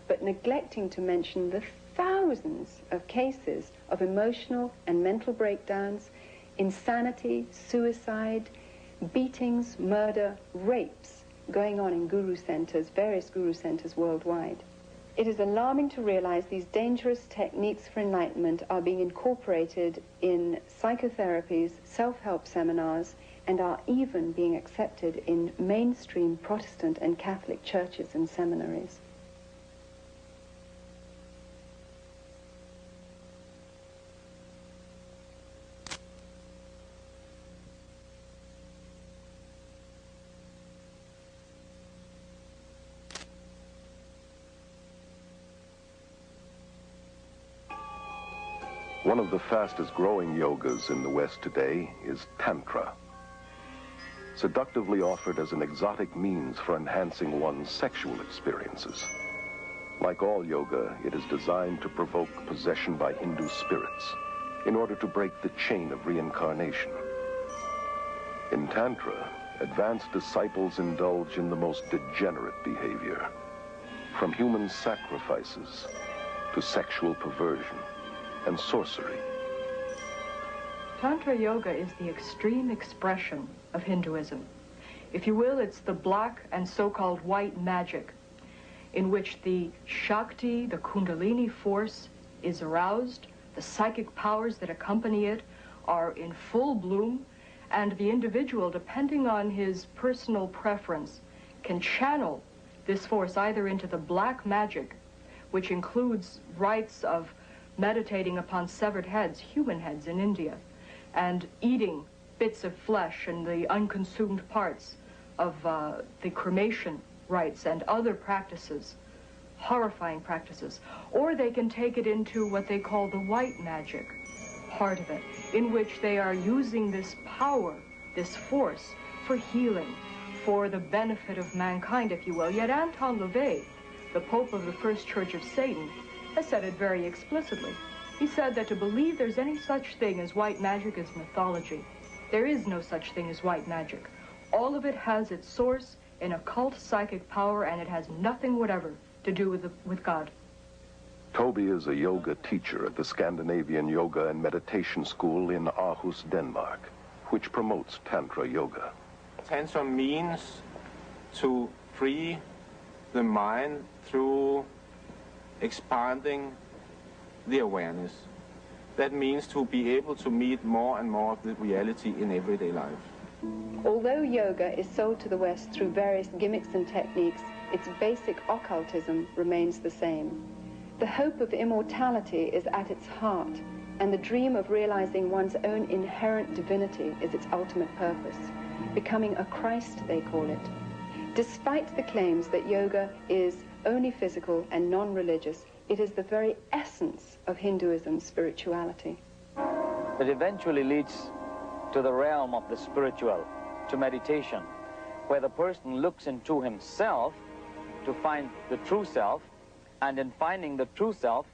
S10: but neglecting to mention the thousands of cases of emotional and mental breakdowns, insanity, suicide, beatings, murder, rapes going on in guru centers, various guru centers worldwide. It is alarming to realize these dangerous techniques for enlightenment are being incorporated in psychotherapies, self-help seminars, and are even being accepted in mainstream Protestant and Catholic churches and seminaries.
S1: One of the fastest growing yogas in the West today is Tantra. Seductively offered as an exotic means for enhancing one's sexual experiences. Like all yoga, it is designed to provoke possession by Hindu spirits in order to break the chain of reincarnation. In Tantra, advanced disciples indulge in the most degenerate behavior, from human sacrifices to sexual perversion and sorcery.
S9: Tantra yoga is the extreme expression of Hinduism. If you will, it's the black and so-called white magic in which the Shakti, the Kundalini force, is aroused, the psychic powers that accompany it are in full bloom, And the individual, depending on his personal preference, can channel this force either into the black magic, which includes rites of meditating upon severed heads, human heads in India, and eating bits of flesh and the unconsumed parts of the cremation rites and other practices, horrifying practices. Or they can take it into what they call the white magic part of it, in which they are using this power, this force, for healing, for the benefit of mankind, if you will. Yet Anton LaVey, the Pope of the First Church of Satan, has said it very explicitly. He said that to believe there's any such thing as white magic is mythology. There is no such thing as white magic. All of it has its source in occult psychic power, and it has nothing whatever to do with God.
S1: Toby is a yoga teacher at the Scandinavian Yoga and Meditation School in Aarhus, Denmark, which promotes Tantra Yoga.
S7: Tantra means to free the mind through expanding the awareness. That means to be able to meet more and more of the reality in everyday life.
S10: Although yoga is sold to the West through various gimmicks and techniques, its basic occultism remains the same. The hope of immortality is at its heart, and the dream of realizing one's own inherent divinity is its ultimate purpose. Becoming a Christ, they call it. Despite the claims that yoga is only physical and non-religious, it is the very essence of Hinduism's spirituality.
S4: It eventually leads to the realm of the spiritual, to meditation, where the person looks into himself to find the true self, and in finding the true self,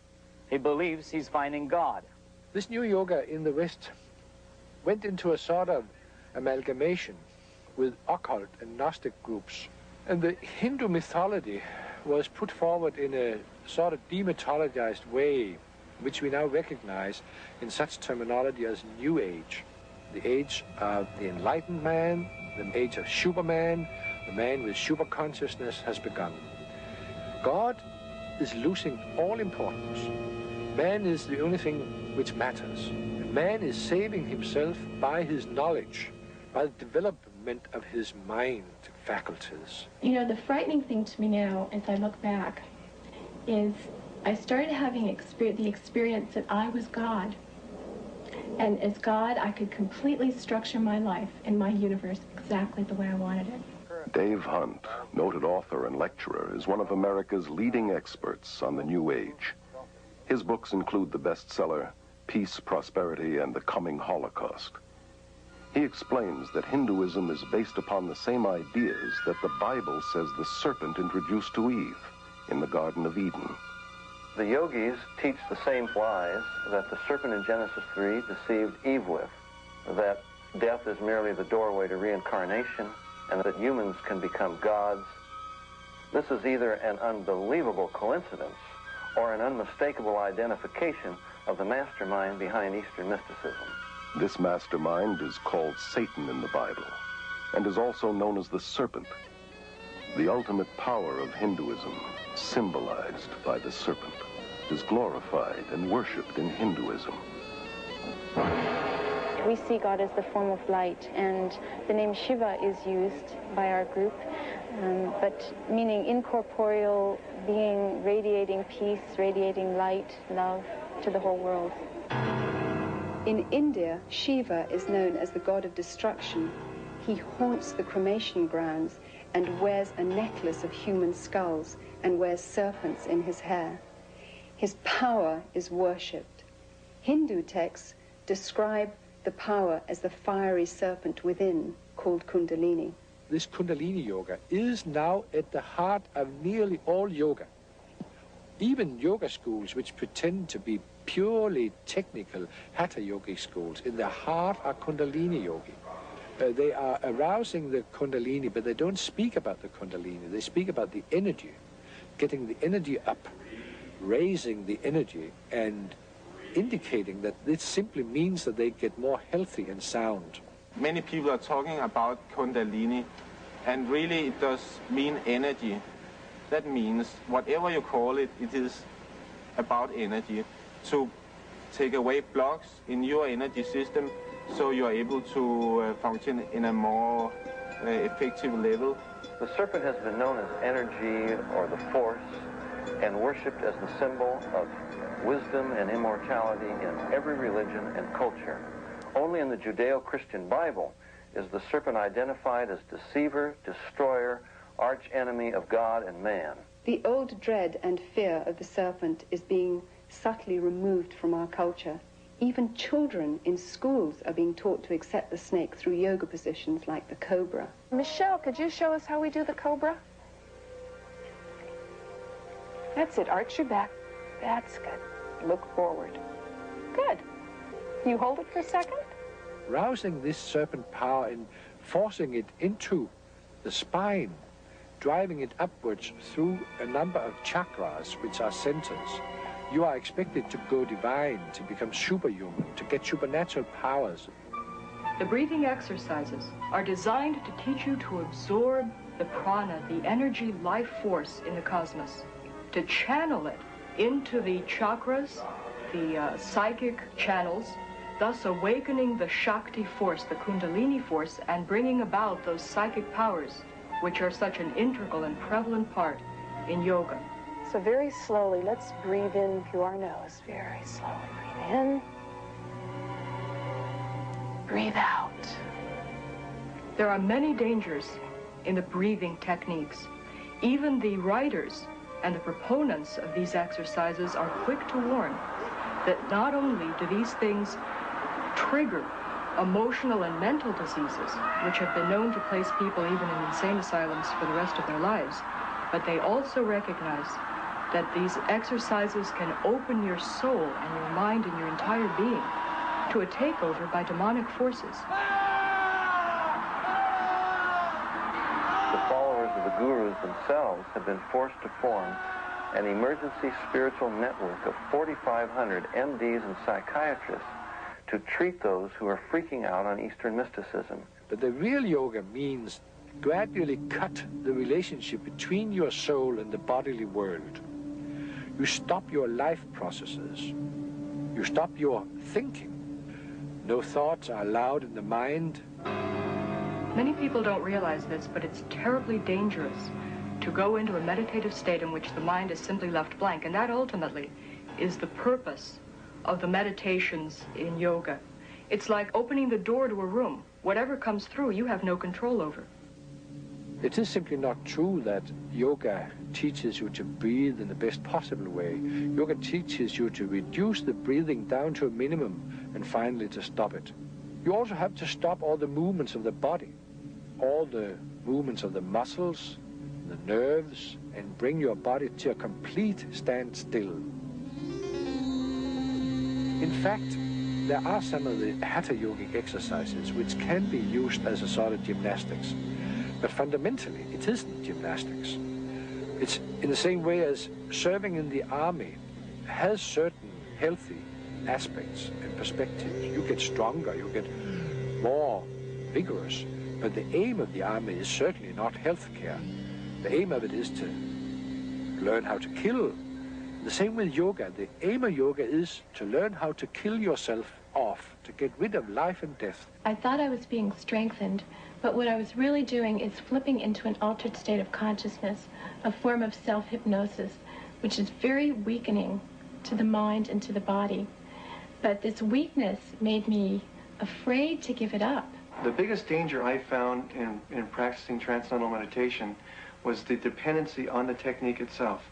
S4: he believes he's finding God.
S3: This new yoga in the West went into a sort of amalgamation with occult and Gnostic groups. And the Hindu mythology was put forward in a sort of demythologized way, which we now recognize in such terminology as New Age. The age of the enlightened man, the age of Superman, the man with super consciousness has begun. God is losing all importance. Man is the only thing which matters. And man is saving himself by his knowledge, by the development of his mind faculties.
S6: You know, the frightening thing to me now, as I look back, is I started having the experience that I was God. And as God, I could completely structure my life and my universe exactly the way I wanted it.
S1: Dave Hunt, noted author and lecturer, is one of America's leading experts on the New Age. His books include the bestseller Peace, Prosperity, and the Coming Holocaust. He explains that Hinduism is based upon the same ideas that the Bible says the serpent introduced to Eve in the Garden of Eden.
S8: The yogis teach the same lies that the serpent in Genesis 3 deceived Eve with, that death is merely the doorway to reincarnation, and that humans can become gods. This is either an unbelievable coincidence or an unmistakable identification of the mastermind behind Eastern mysticism.
S1: This mastermind is called Satan in the Bible and is also known as the serpent, the ultimate power of Hinduism, symbolized by the serpent, is glorified and worshipped in Hinduism.
S5: We see God as the form of light, and the name Shiva is used by our group, but meaning incorporeal being, radiating peace, radiating light, love to the whole world.
S10: In India, Shiva is known as the god of destruction. He haunts the cremation grounds and wears a necklace of human skulls and wears serpents in his hair. His power is worshipped. Hindu texts describe the power as the fiery serpent within, called Kundalini.
S3: This Kundalini yoga is now at the heart of nearly all yoga. Even yoga schools which pretend to be purely technical Hatha yogic schools, in their heart are Kundalini yogi. They are arousing the Kundalini, but they don't speak about the Kundalini. They speak about the energy, getting the energy up, raising the energy, and indicating that this simply means that they get more healthy and sound.
S7: Many people are talking about Kundalini, and really it does mean energy. That means whatever you call it, it is about energy. To take away blocks in your energy system so you are able to function in a more effective level.
S8: The serpent has been known as energy or the force and worshipped as the symbol of wisdom and immortality in every religion and culture. Only in the Judeo-Christian Bible is the serpent identified as deceiver, destroyer, arch-enemy of God and man.
S10: The old dread and fear of the serpent is being subtly removed from our culture. Even children in schools are being taught to accept the snake through yoga positions like the cobra.
S12: Michelle, could you show us how we do the cobra? That's it. Arch your back. That's good. Look forward. Good. You hold it for a second.
S3: Rousing this serpent power and forcing it into the spine, driving it upwards through a number of chakras, which are centers. You are expected to go divine, to become superhuman, to get supernatural powers.
S9: The breathing exercises are designed to teach you to absorb the prana, the energy life force in the cosmos, to channel it into the chakras, the psychic channels, thus awakening the Shakti force, the Kundalini force, and bringing about those psychic powers, which are such an integral and prevalent part in yoga.
S12: So very slowly, let's breathe in through our nose. Very slowly. Breathe in. Breathe out.
S9: There are many dangers in the breathing techniques. Even the writers and the proponents of these exercises are quick to warn that not only do these things trigger emotional and mental diseases, which have been known to place people even in insane asylums for the rest of their lives, but they also recognize that these exercises can open your soul and your mind and your entire being to a takeover by demonic forces.
S8: The followers of the gurus themselves have been forced to form an emergency spiritual network of 4,500 MDs and psychiatrists to treat those who are freaking out on Eastern mysticism.
S3: But the real yoga means gradually cut the relationship between your soul and the bodily world. You stop your life processes. You stop your thinking. No thoughts are allowed in the mind.
S9: Many people don't realize this, but it's terribly dangerous to go into a meditative state in which the mind is simply left blank, and that ultimately is the purpose of the meditations in yoga. It's like opening the door to a room. Whatever comes through, you have no control over.
S3: It is simply not true that yoga teaches you to breathe in the best possible way. Yoga teaches you to reduce the breathing down to a minimum and finally to stop it. You also have to stop all the movements of the body, all the movements of the muscles, the nerves, and bring your body to a complete standstill. In fact, there are some of the hatha yogic exercises which can be used as a sort of gymnastics. But fundamentally, it isn't gymnastics. It's in the same way as serving in the army has certain healthy aspects and perspectives. You get stronger, you get more vigorous, but the aim of the army is certainly not health care. The aim of it is to learn how to kill. The same with yoga. The aim of yoga is to learn how to kill yourself off, to get rid of life and death.
S6: I thought I was being strengthened, but what I was really doing is flipping into an altered state of consciousness, a form of self-hypnosis, which is very weakening to the mind and to the body. But this weakness made me afraid to give it up.
S22: The biggest danger I found in practicing transcendental meditation was the dependency on the technique itself.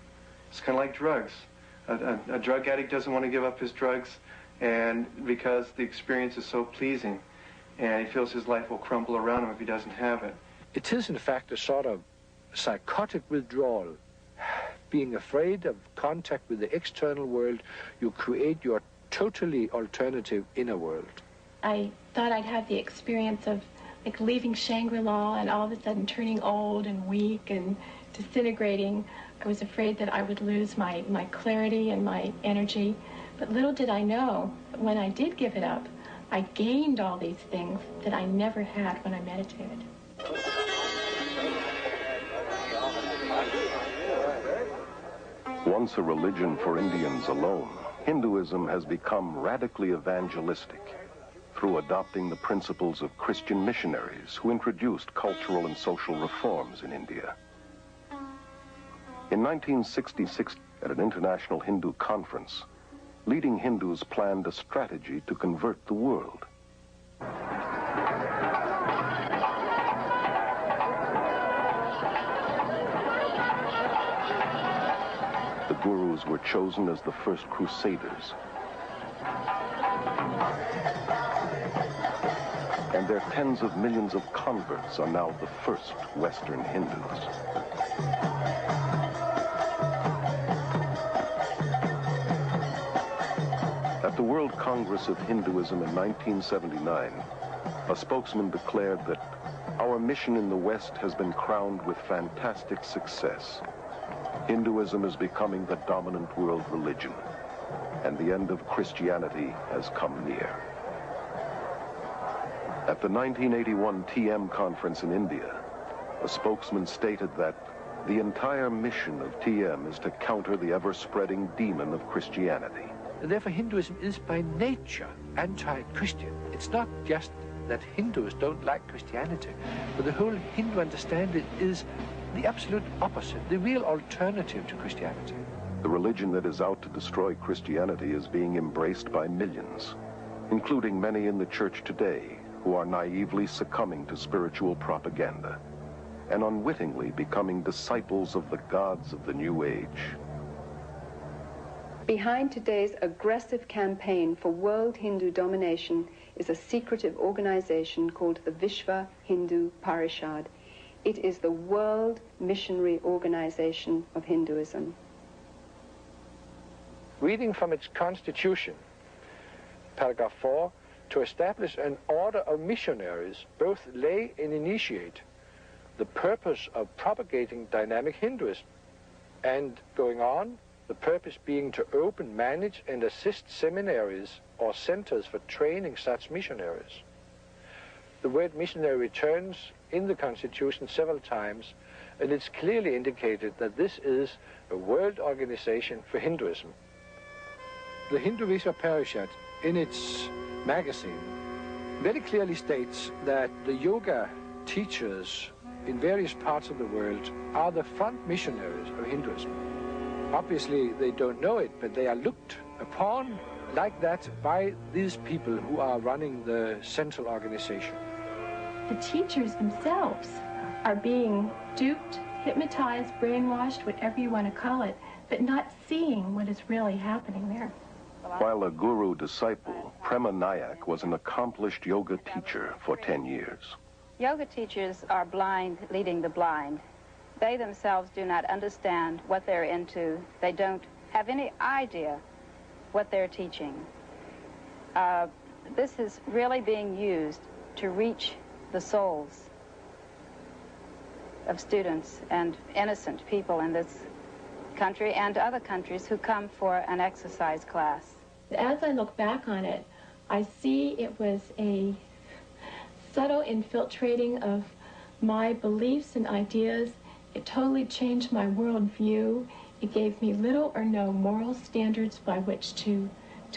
S22: It's kind of like drugs. A drug addict doesn't want to give up his drugs, and because the experience is so pleasing, and he feels his life will crumble around him if he doesn't have it.
S3: It is, in fact, a sort of psychotic withdrawal. Being afraid of contact with the external world, you create your totally alternative inner world.
S6: I thought I'd have the experience of like leaving Shangri-La and all of a sudden turning old and weak and disintegrating. I was afraid that I would lose my clarity and my energy. But little did I know, when I did give it up, I gained all these things that I never had when I meditated.
S1: Once a religion for Indians alone, Hinduism has become radically evangelistic. through adopting the principles of Christian missionaries who introduced cultural and social reforms in India. In 1966, at an international Hindu conference, leading Hindus planned a strategy to convert the world. The gurus were chosen as the first crusaders. And their tens of millions of converts are now the first Western Hindus. At the World Congress of Hinduism in 1979, a spokesman declared that our mission in the West has been crowned with fantastic success. Hinduism is becoming the dominant world religion, and the end of Christianity has come near. At the 1981 TM conference in India, a spokesman stated that the entire mission of TM is to counter the ever-spreading demon of Christianity.
S3: Therefore, Hinduism is by nature anti-Christian. It's not just that Hindus don't like Christianity, but the whole Hindu understanding is the absolute opposite, the real alternative to Christianity.
S1: The religion that is out to destroy Christianity is being embraced by millions, including many in the church today who are naively succumbing to spiritual propaganda and unwittingly becoming disciples of the gods of the New Age.
S10: Behind today's aggressive campaign for world Hindu domination is a secretive organization called the Vishva Hindu Parishad. It is the world missionary organization of Hinduism.
S3: Reading from its constitution, paragraph 4, to establish an order of missionaries, both lay and initiate, the purpose of propagating dynamic Hinduism, and going on, the purpose being to open, manage, and assist seminaries or centers for training such missionaries. The word missionary returns in the Constitution several times, and it's clearly indicated that this is a world organization for Hinduism. The Hindu Vishva Parishad, in its magazine, very clearly states that the yoga teachers in various parts of the world are the front missionaries of Hinduism. Obviously, they don't know it, but they are looked upon like that by these people who are running the central organization.
S6: The teachers themselves are being duped, hypnotized, brainwashed, whatever you want to call it, but not seeing what is really happening there.
S1: While a guru disciple, Prema Nayak was an accomplished yoga teacher for 10 years.
S13: Yoga teachers are blind leading the blind. They themselves do not understand what they're into. They don't have any idea what they're teaching. This is really being used to reach the souls of students and innocent people in this country and other countries who come for an exercise class.
S6: As I look back on it, I see it was a subtle infiltrating of my beliefs and ideas. It totally changed my worldview. It gave me little or no moral standards by which to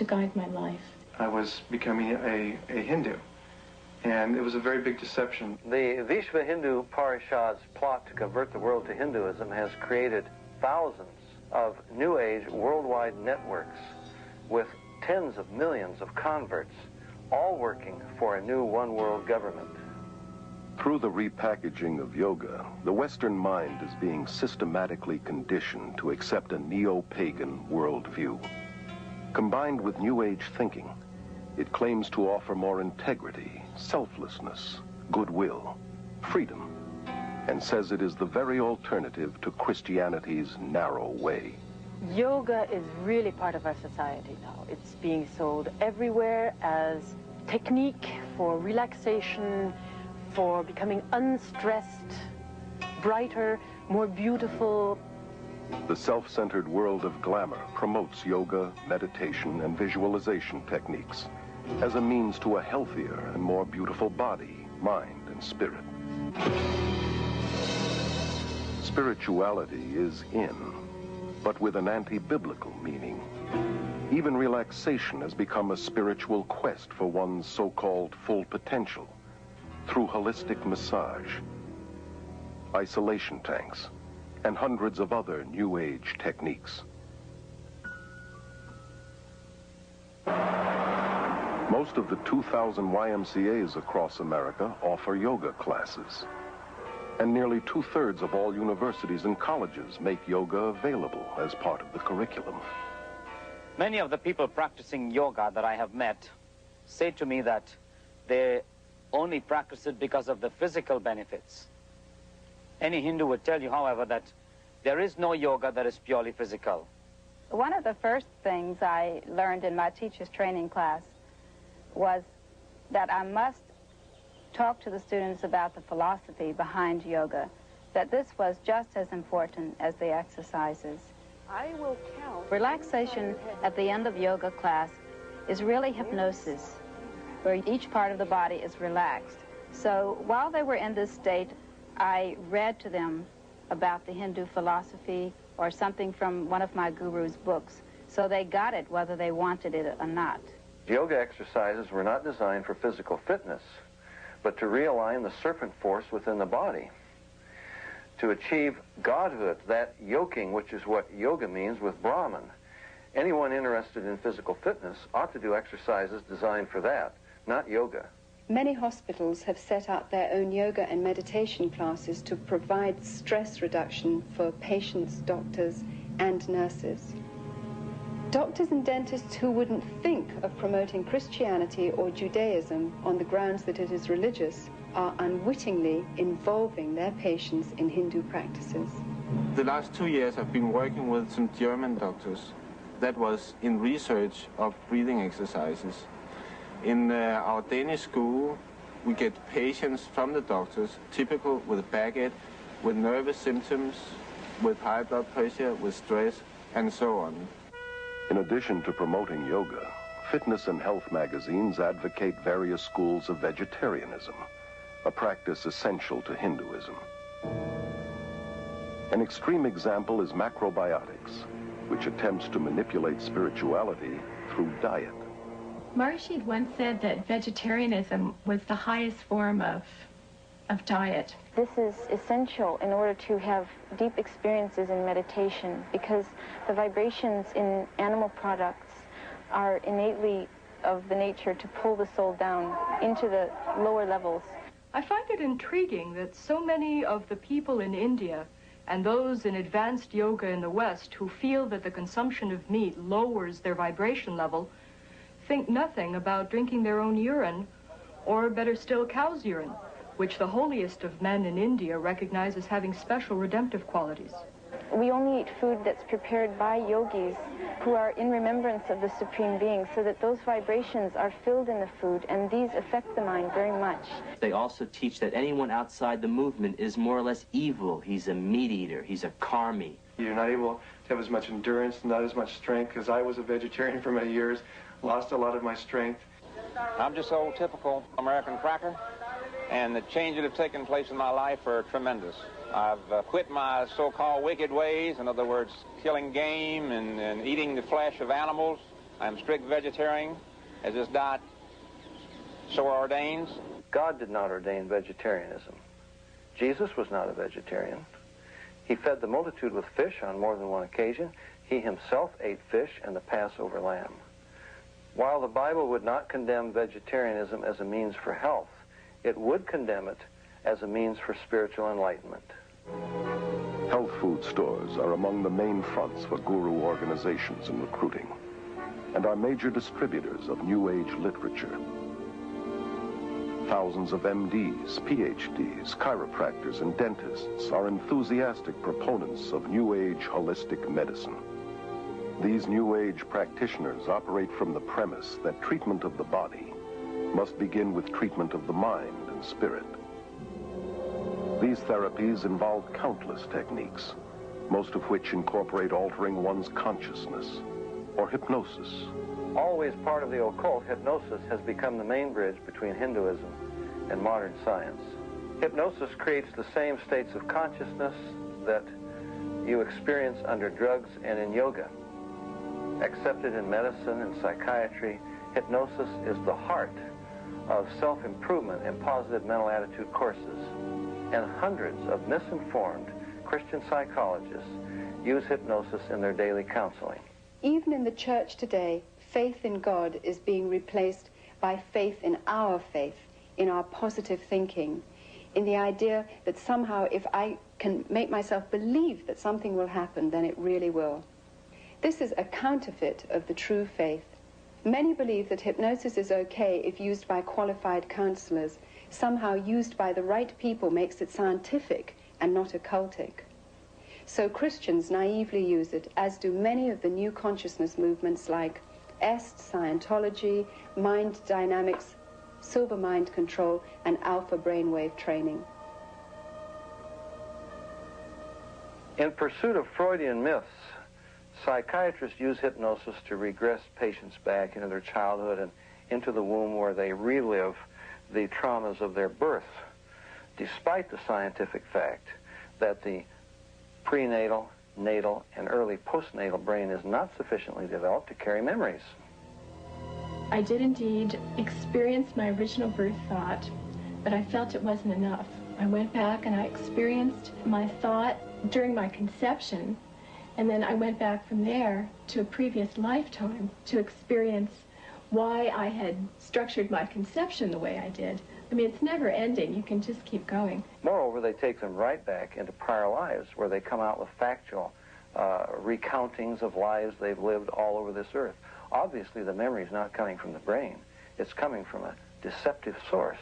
S6: guide my life.
S22: I was becoming a Hindu, and it was a very big deception.
S8: The Vishva Hindu Parishad's plot to convert the world to Hinduism has created thousands of New Age worldwide networks with tens of millions of converts, all working for a new one-world government.
S1: Through the repackaging of yoga, the Western mind is being systematically conditioned to accept a neo-pagan worldview. Combined with New Age thinking, it claims to offer more integrity, selflessness, goodwill, freedom, and says it is the very alternative to Christianity's narrow way.
S5: Yoga is really part of our society now. It's being sold everywhere as technique for relaxation, for becoming unstressed, brighter, more beautiful.
S1: The self-centered world of glamour promotes yoga, meditation, and visualization techniques as a means to a healthier and more beautiful body, mind, and spirit. Spirituality is in, but with an anti-biblical meaning. Even relaxation has become a spiritual quest for one's so-called full potential through holistic massage, isolation tanks, and hundreds of other New Age techniques. Most of the 2,000 YMCAs across America offer yoga classes. And nearly 2/3 of all universities and colleges make yoga available as part of the curriculum.
S4: Many of the people practicing yoga that I have met say to me that they only practice it because of the physical benefits. Any Hindu would tell you, however, that there is no yoga that is purely physical.
S13: One of the first things I learned in my teacher's training class was that I must talk to the students about the philosophy behind yoga, that this was just as important as the exercises.
S10: I will count.
S13: Relaxation at the end of yoga class is really hypnosis, where each part of the body is relaxed. So while they were in this state, I read to them about the Hindu philosophy or something from one of my guru's books, so they got it whether they wanted it or not.
S8: Yoga exercises were not designed for physical fitness, but to realign the serpent force within the body. To achieve godhood, that yoking, which is what yoga means, with Brahman. Anyone interested in physical fitness ought to do exercises designed for that, not yoga.
S10: Many hospitals have set up their own yoga and meditation classes to provide stress reduction for patients, doctors, and nurses. Doctors and dentists who wouldn't think of promoting Christianity or Judaism on the grounds that it is religious are unwittingly involving their patients in Hindu practices.
S7: The last 2 years I've been working with some German doctors. That was in research of breathing exercises. In our Danish school, we get patients from the doctors, typical with backache, with nervous symptoms, with high blood pressure, with stress, and so on.
S1: In addition to promoting yoga, fitness and health magazines advocate various schools of vegetarianism, a practice essential to Hinduism. An extreme example is macrobiotics, which attempts to manipulate spirituality through diet.
S6: Maharishi once said that vegetarianism was the highest form of diet.
S15: This is essential in order to have deep experiences in meditation, because the vibrations in animal products are innately of the nature to pull the soul down into the lower levels.
S9: I find it intriguing that so many of the people in India and those in advanced yoga in the West who feel that the consumption of meat lowers their vibration level think nothing about drinking their own urine, or better still, cow's urine, which the holiest of men in India recognize as having special redemptive qualities.
S15: We only eat food that's prepared by yogis who are in remembrance of the Supreme Being, so that those vibrations are filled in the food, and these affect the mind very much.
S17: They also teach that anyone outside the movement is more or less evil. He's a meat eater. He's a karmi.
S22: You're not able to have as much endurance, not as much strength, because I was a vegetarian for many years, lost a lot of my strength.
S20: I'm just old typical American cracker, and the changes that have taken place in my life are tremendous. I've quit my so-called wicked ways, in other words, killing game and eating the flesh of animals. I'm strict vegetarian, as this diet so ordains.
S8: God did not ordain vegetarianism. Jesus was not a vegetarian. He fed the multitude with fish on more than one occasion. He himself ate fish and the Passover lamb. While the Bible would not condemn vegetarianism as a means for health, it would condemn it as a means for spiritual enlightenment.
S1: Health food stores are among the main fronts for guru organizations in recruiting, and are major distributors of New Age literature. Thousands of MDs, PhDs, chiropractors, and dentists are enthusiastic proponents of New Age holistic medicine. These New Age practitioners operate from the premise that treatment of the body must begin with treatment of the mind and spirit. These therapies involve countless techniques, most of which incorporate altering one's consciousness or hypnosis.
S8: Always part of the occult, hypnosis has become the main bridge between Hinduism and modern science. Hypnosis creates the same states of consciousness that you experience under drugs and in yoga. Accepted in medicine and psychiatry, hypnosis is the heart of self-improvement and positive mental attitude courses. And hundreds of misinformed Christian psychologists use hypnosis in their daily counseling.
S10: Even in the church today, faith in God is being replaced by faith in our faith, in our positive thinking, in the idea that somehow if I can make myself believe that something will happen, then it really will. This is a counterfeit of the true faith. Many believe that hypnosis is okay if used by qualified counselors. Somehow used by the right people makes it scientific and not occultic. So Christians naively use it, as do many of the new consciousness movements like EST, Scientology, mind dynamics, silver mind control, and alpha brainwave training.
S8: In pursuit of Freudian myths, psychiatrists use hypnosis to regress patients back into their childhood and into the womb where they relive the traumas of their birth, despite the scientific fact that the prenatal, natal, and early postnatal brain is not sufficiently developed to carry memories.
S6: I did indeed experience my original birth thought, but I felt it wasn't enough. I went back and I experienced my thought during my conception, and then I went back from there to a previous lifetime to experience why I had structured my conception the way I did. I mean, it's never ending. You can just keep going.
S8: Moreover, they take them right back into prior lives where they come out with factual recountings of lives they've lived all over this earth. Obviously, the memory is not coming from the brain. It's coming from a deceptive source.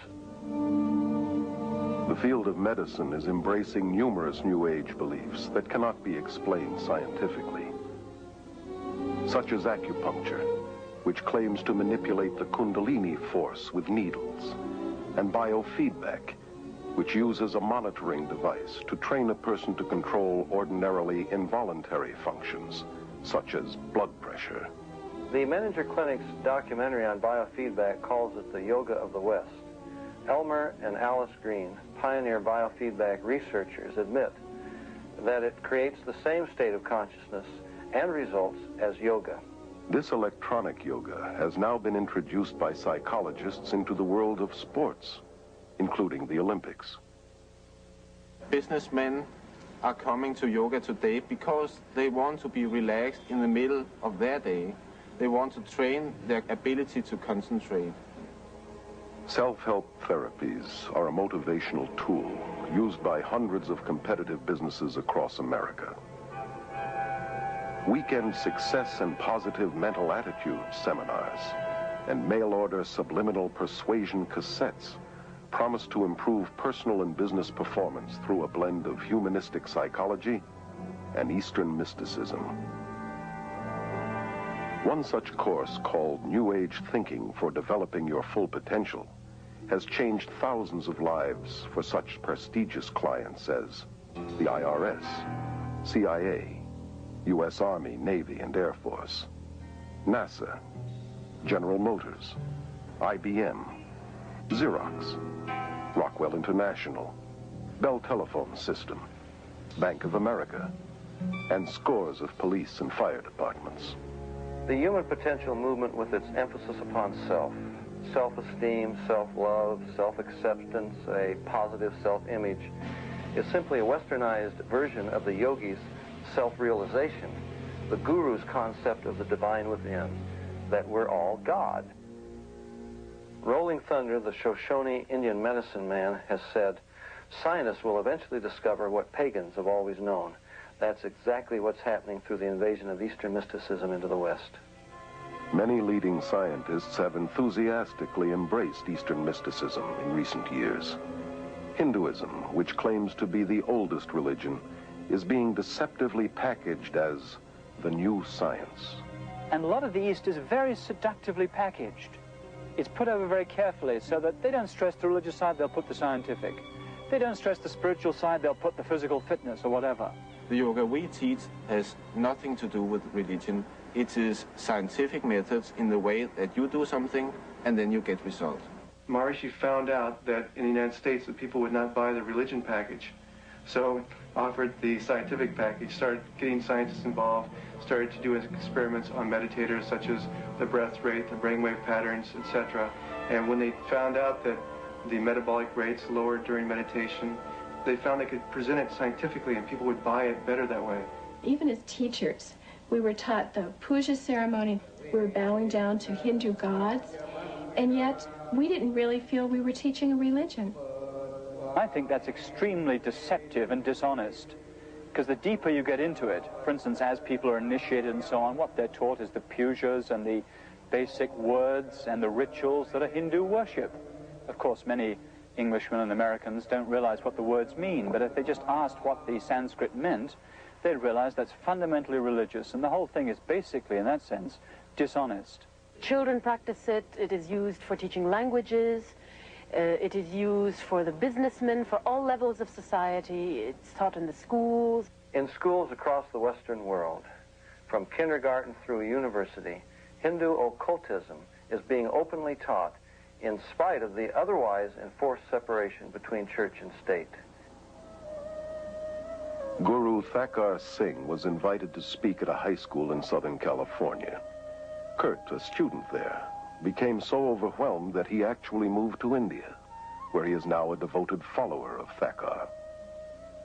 S1: The field of medicine is embracing numerous New Age beliefs that cannot be explained scientifically, such as acupuncture, which claims to manipulate the Kundalini force with needles, and biofeedback, which uses a monitoring device to train a person to control ordinarily involuntary functions, such as blood pressure.
S8: The Menninger Clinic's documentary on biofeedback calls it the yoga of the West. Elmer and Alice Green, pioneer biofeedback researchers, admit that it creates the same state of consciousness and results as yoga.
S1: This electronic yoga has now been introduced by psychologists into the world of sports, including the Olympics.
S7: Businessmen are coming to yoga today because they want to be relaxed in the middle of their day. They want to train their ability to concentrate.
S1: Self-help therapies are a motivational tool used by hundreds of competitive businesses across America. Weekend success and positive mental attitude seminars and mail-order subliminal persuasion cassettes promise to improve personal and business performance through a blend of humanistic psychology and Eastern mysticism. One such course, called New Age Thinking for Developing Your Full Potential, has changed thousands of lives for such prestigious clients as the IRS, CIA, U.S. Army, Navy, and Air Force, NASA, General Motors, IBM, Xerox, Rockwell International, Bell Telephone System, Bank of America, and scores of police and fire departments.
S8: The human potential movement, with its emphasis upon self, self-esteem, self-love, self-acceptance, a positive self-image, is simply a westernized version of the yogi's self-realization, the guru's concept of the divine within, that we're all God. Rolling Thunder, the Shoshone Indian medicine man, has said, scientists will eventually discover what pagans have always known. That's exactly what's happening through the invasion of Eastern mysticism into the West.
S1: Many leading scientists have enthusiastically embraced Eastern mysticism in recent years. Hinduism, which claims to be the oldest religion, is being deceptively packaged as the new science.
S16: And a lot of the East is very seductively packaged. It's put over very carefully so that they don't stress the religious side, they'll put the scientific. They don't stress the spiritual side, they'll put the physical fitness or whatever.
S7: The yoga we teach has nothing to do with religion. It is scientific methods in the way that you do something and then you get results.
S22: Maharishi found out that in the United States that people would not buy the religion package. So offered the scientific package, started getting scientists involved, started to do experiments on meditators such as the breath rate, the brainwave patterns, etc. And when they found out that the metabolic rates lowered during meditation, they found they could present it scientifically and people would buy it better that way.
S6: Even as teachers, we were taught the puja ceremony. We were bowing down to Hindu gods, and yet we didn't really feel we were teaching a religion.
S16: I think that's extremely deceptive and dishonest, because the deeper you get into it, for instance, as people are initiated and so on, what they're taught is the pujas and the basic words and the rituals that are Hindu worship. Of course, many Englishmen and Americans don't realize what the words mean, but if they just asked what the Sanskrit meant, they'd realize that's fundamentally religious, and the whole thing is basically, in that sense, dishonest.
S5: Children practice it. It is used for teaching languages. It is used for the businessmen, for all levels of society. It's taught in the schools.
S8: In schools across the Western world, from kindergarten through university, Hindu occultism is being openly taught in spite of the otherwise enforced separation between church and state.
S1: Guru Thakkar Singh was invited to speak at a high school in Southern California. Kurt, a student there, became so overwhelmed that he actually moved to India, where he is now a devoted follower of Thakkar.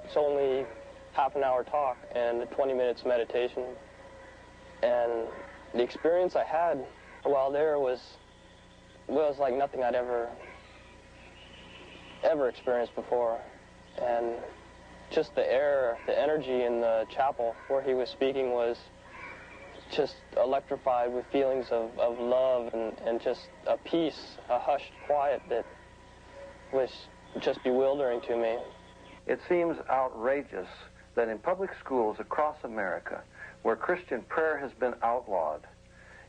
S11: It's only half an hour talk and 20 minutes meditation. And the experience I had while there was like nothing I'd ever experienced before. And just the air, the energy in the chapel where he was speaking was just electrified with feelings of love and just a peace, a hushed quiet that was just bewildering to me.
S8: It seems outrageous that in public schools across America, where Christian prayer has been outlawed,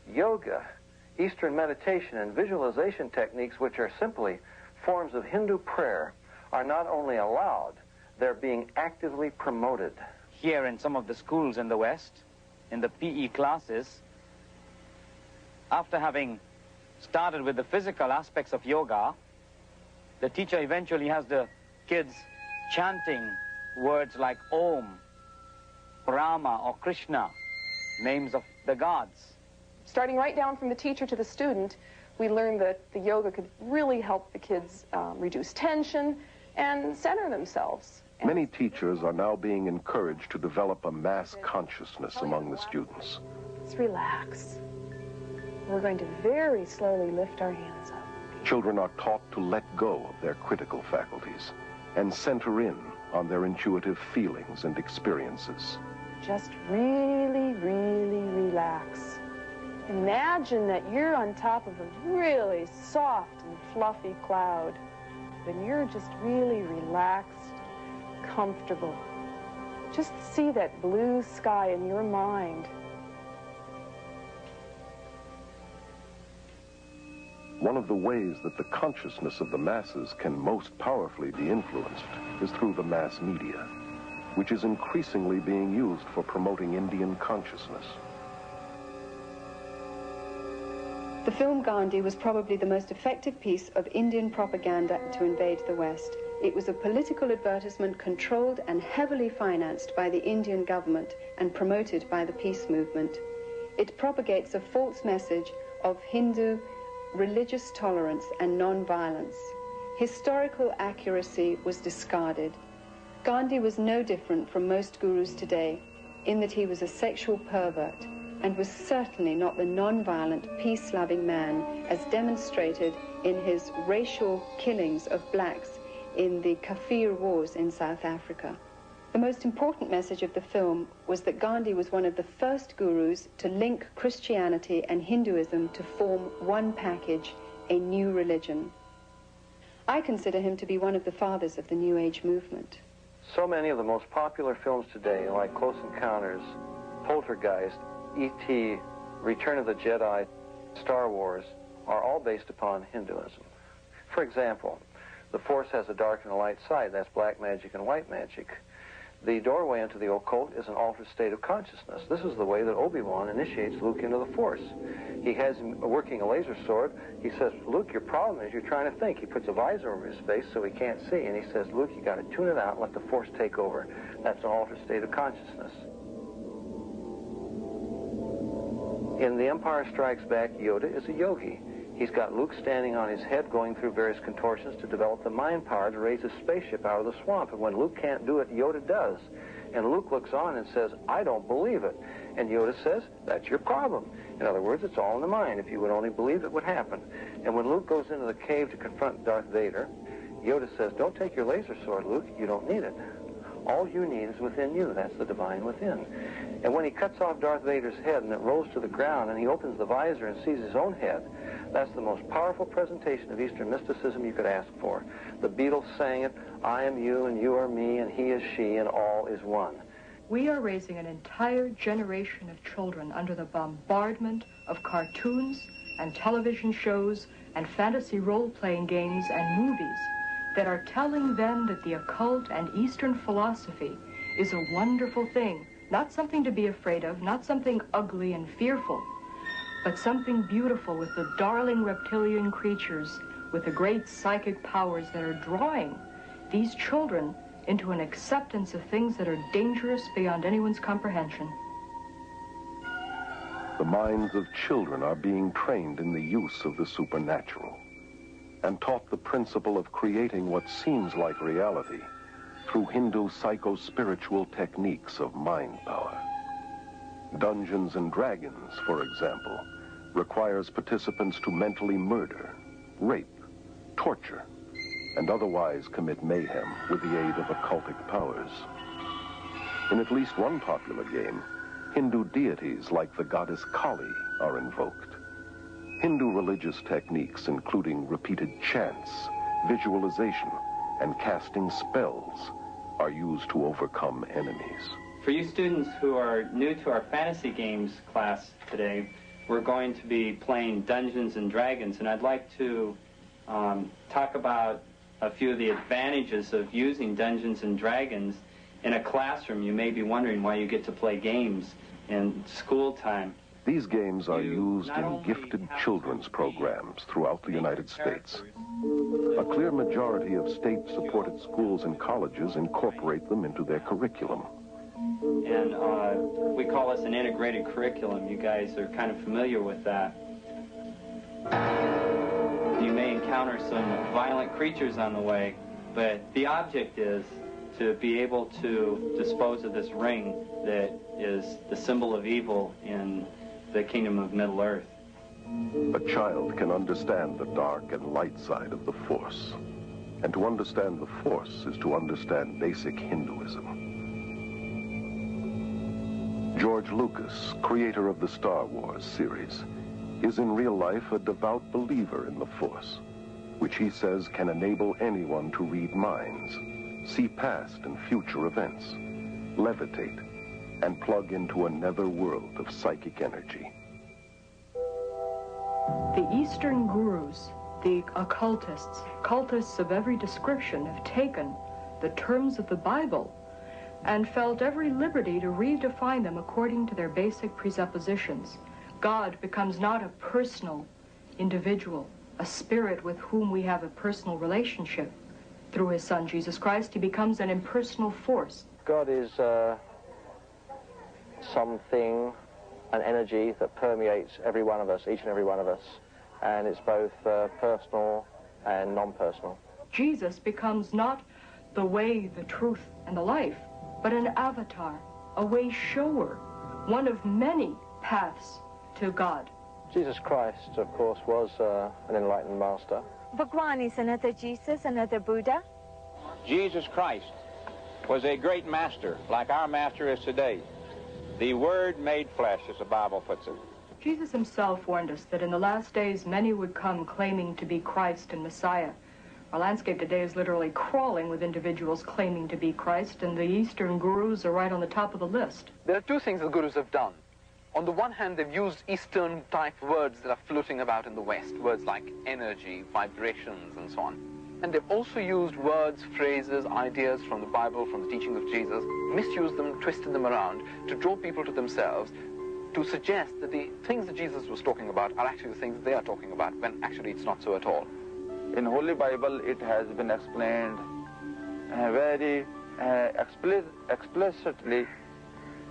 S8: yoga, Eastern meditation, and visualization techniques, which are simply forms of Hindu prayer, are not only allowed, they're being actively promoted.
S4: Here in some of the schools in the West, in the PE classes, after having started with the physical aspects of yoga, the teacher eventually has the kids chanting words like Om, Rama, or Krishna, names of the gods.
S19: Starting right down from the teacher to the student, we learned that the yoga could really help the kids reduce tension and center themselves.
S1: Many teachers are now being encouraged to develop a mass consciousness among the students.
S19: Let's relax. We're going to very slowly lift our hands up.
S1: Children are taught to let go of their critical faculties and center in on their intuitive feelings and experiences.
S19: Just really, really relax. Imagine that you're on top of a really soft and fluffy cloud, and you're just really relaxed, comfortable. Just see that blue sky in your mind.
S1: One of the ways that the consciousness of the masses can most powerfully be influenced is through the mass media, which is increasingly being used for promoting Indian consciousness.
S10: The film Gandhi was probably the most effective piece of Indian propaganda to invade the West. It was a political advertisement controlled and heavily financed by the Indian government and promoted by the peace movement. It propagates a false message of Hindu religious tolerance and non-violence. Historical accuracy was discarded. Gandhi was no different from most gurus today in that he was a sexual pervert and was certainly not the non-violent, peace-loving man as demonstrated in his racial killings of blacks in the Kafir Wars in South Africa. The most important message of the film was that Gandhi was one of the first gurus to link Christianity and Hinduism to form one package, a new religion. I consider him to be one of the fathers of the New Age movement.
S8: So many of the most popular films today, like Close Encounters, Poltergeist, E.T., Return of the Jedi, Star Wars, are all based upon Hinduism. For example, the Force has a dark and a light side. That's black magic and white magic. The doorway into the occult is an altered state of consciousness. This is the way that Obi-Wan initiates Luke into the Force. He has him working a laser sword. He says, Luke, your problem is you're trying to think. He puts a visor over his face so he can't see, and he says, Luke, you got to tune it out and let the Force take over. That's an altered state of consciousness. In The Empire Strikes Back, Yoda is a yogi. He's got Luke standing on his head going through various contortions to develop the mind power to raise a spaceship out of the swamp. And when Luke can't do it, Yoda does. And Luke looks on and says, I don't believe it. And Yoda says, that's your problem. In other words, it's all in the mind. If you would only believe it would happen. And when Luke goes into the cave to confront Darth Vader, Yoda says, don't take your laser sword, Luke. You don't need it. All you need is within you. That's the divine within. And when he cuts off Darth Vader's head and it rolls to the ground and he opens the visor and sees his own head, that's the most powerful presentation of Eastern mysticism you could ask for. The Beatles sang it, I am you and you are me and he is she and all is one.
S9: We are raising an entire generation of children under the bombardment of cartoons and television shows and fantasy role-playing games and movies that are telling them that the occult and Eastern philosophy is a wonderful thing, not something to be afraid of, not something ugly and fearful, but something beautiful with the darling reptilian creatures with the great psychic powers that are drawing these children into an acceptance of things that are dangerous beyond anyone's comprehension.
S1: The minds of children are being trained in the use of the supernatural and taught the principle of creating what seems like reality through Hindu psycho-spiritual techniques of mind power. Dungeons and Dragons, for example, requires participants to mentally murder, rape, torture, and otherwise commit mayhem with the aid of occultic powers. In at least one popular game, Hindu deities like the goddess Kali are invoked. Hindu religious techniques, including repeated chants, visualization, and casting spells, are used to overcome enemies.
S18: For you students who are new to our fantasy games class today, we're going to be playing Dungeons and Dragons, and I'd like to talk about a few of the advantages of using Dungeons and Dragons in a classroom. You may be wondering why you get to play games in school time.
S1: These games are used in gifted children's programs throughout the United States. A clear majority of state-supported schools and colleges incorporate them into their curriculum.
S18: And we call this an integrated curriculum. You guys are kind of familiar with that. You may encounter some violent creatures on the way, but the object is to be able to dispose of this ring that is the symbol of evil in the kingdom of Middle-earth.
S1: A child can understand the dark and light side of the Force. And to understand the Force is to understand basic Hinduism. George Lucas, creator of the Star Wars series, is in real life a devout believer in the Force, which he says can enable anyone to read minds, see past and future events, levitate, and plug into a nether world of psychic energy.
S9: The Eastern gurus, the occultists, cultists of every description, have taken the terms of the Bible and felt every liberty to redefine them according to their basic presuppositions. God becomes not a personal individual, a spirit with whom we have a personal relationship. Through his son, Jesus Christ, he becomes an impersonal force.
S8: God is something, an energy that permeates every one of us, each and every one of us. And it's both personal and non-personal.
S9: Jesus becomes not the way, the truth, and the life, but an avatar, a way shower, one of many paths to God.
S8: Jesus Christ, of course, was an enlightened master.
S21: Bhagwan is another Jesus, another Buddha.
S20: Jesus Christ was a great master, like our master is today. The Word made flesh, as the Bible puts it.
S9: Jesus himself warned us that in the last days many would come claiming to be Christ and Messiah. Our landscape today is literally crawling with individuals claiming to be Christ, and the Eastern gurus are right on the top of the list.
S14: There are two things the gurus have done. On the one hand, they've used Eastern-type words that are floating about in the West, words like energy, vibrations, and so on. And they've also used words, phrases, ideas from the Bible, from the teaching of Jesus, misused them, twisted them around to draw people to themselves, to suggest that the things that Jesus was talking about are actually the things they are talking about, when actually it's not so at all.
S2: In Holy Bible, it has been explained very explicitly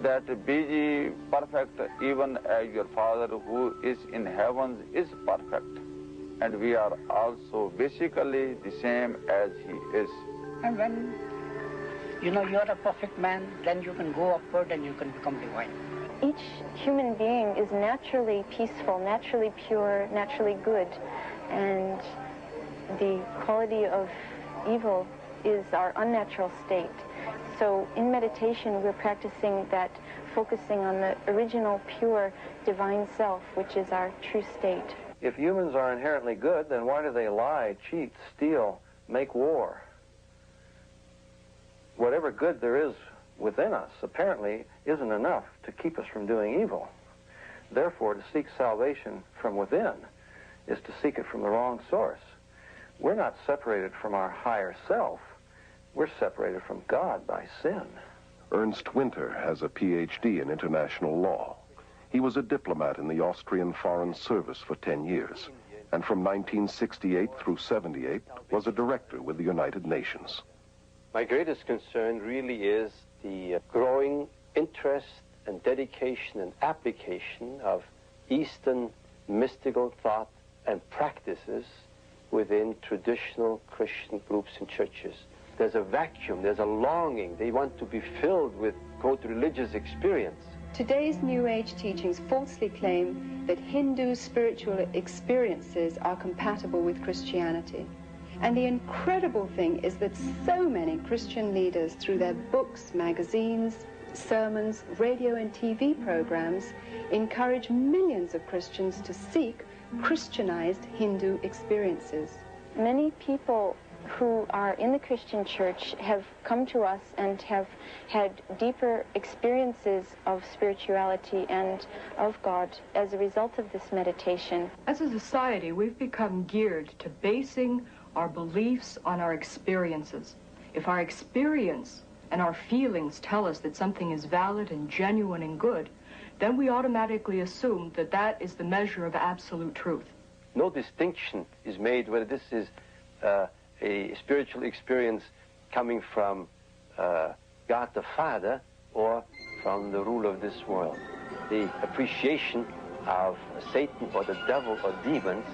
S2: that be ye perfect even as your Father who is in heavens is perfect. And we are also basically the same as he is.
S12: And when you're a perfect man, then you can go upward and you can become divine.
S15: Each human being is naturally peaceful, naturally pure, naturally good, and the quality of evil is our unnatural state. So in meditation, we're practicing that, focusing on the original, pure, divine self, which is our true state.
S8: If humans are inherently good, then why do they lie, cheat, steal, make war? Whatever good there is within us apparently isn't enough to keep us from doing evil. Therefore, to seek salvation from within is to seek it from the wrong source. We're not separated from our higher self. We're separated from God by sin.
S1: Ernst Winter has a PhD in international law. He was a diplomat in the Austrian Foreign Service for 10 years, and from 1968 through 78 was a director with the United Nations.
S23: My greatest concern really is the growing interest and dedication and application of Eastern mystical thought and practices within traditional Christian groups and churches. There's a vacuum, there's a longing. They want to be filled with, quote, religious experience.
S10: Today's New Age teachings falsely claim that Hindu spiritual experiences are compatible with Christianity. And the incredible thing is that so many Christian leaders, through their books, magazines, sermons, radio and TV programs, encourage millions of Christians to seek Christianized Hindu experiences.
S15: Many people who are in the Christian church have come to us and have had deeper experiences of spirituality and of God as a result of this meditation.
S9: As a society, we've become geared to basing our beliefs on our experiences. If our experience and our feelings tell us that something is valid and genuine and good, then we automatically assume that that is the measure of absolute truth.
S23: No distinction is made whether this is a spiritual experience coming from God the Father or from the ruler of this world. The appreciation of Satan or the devil or demons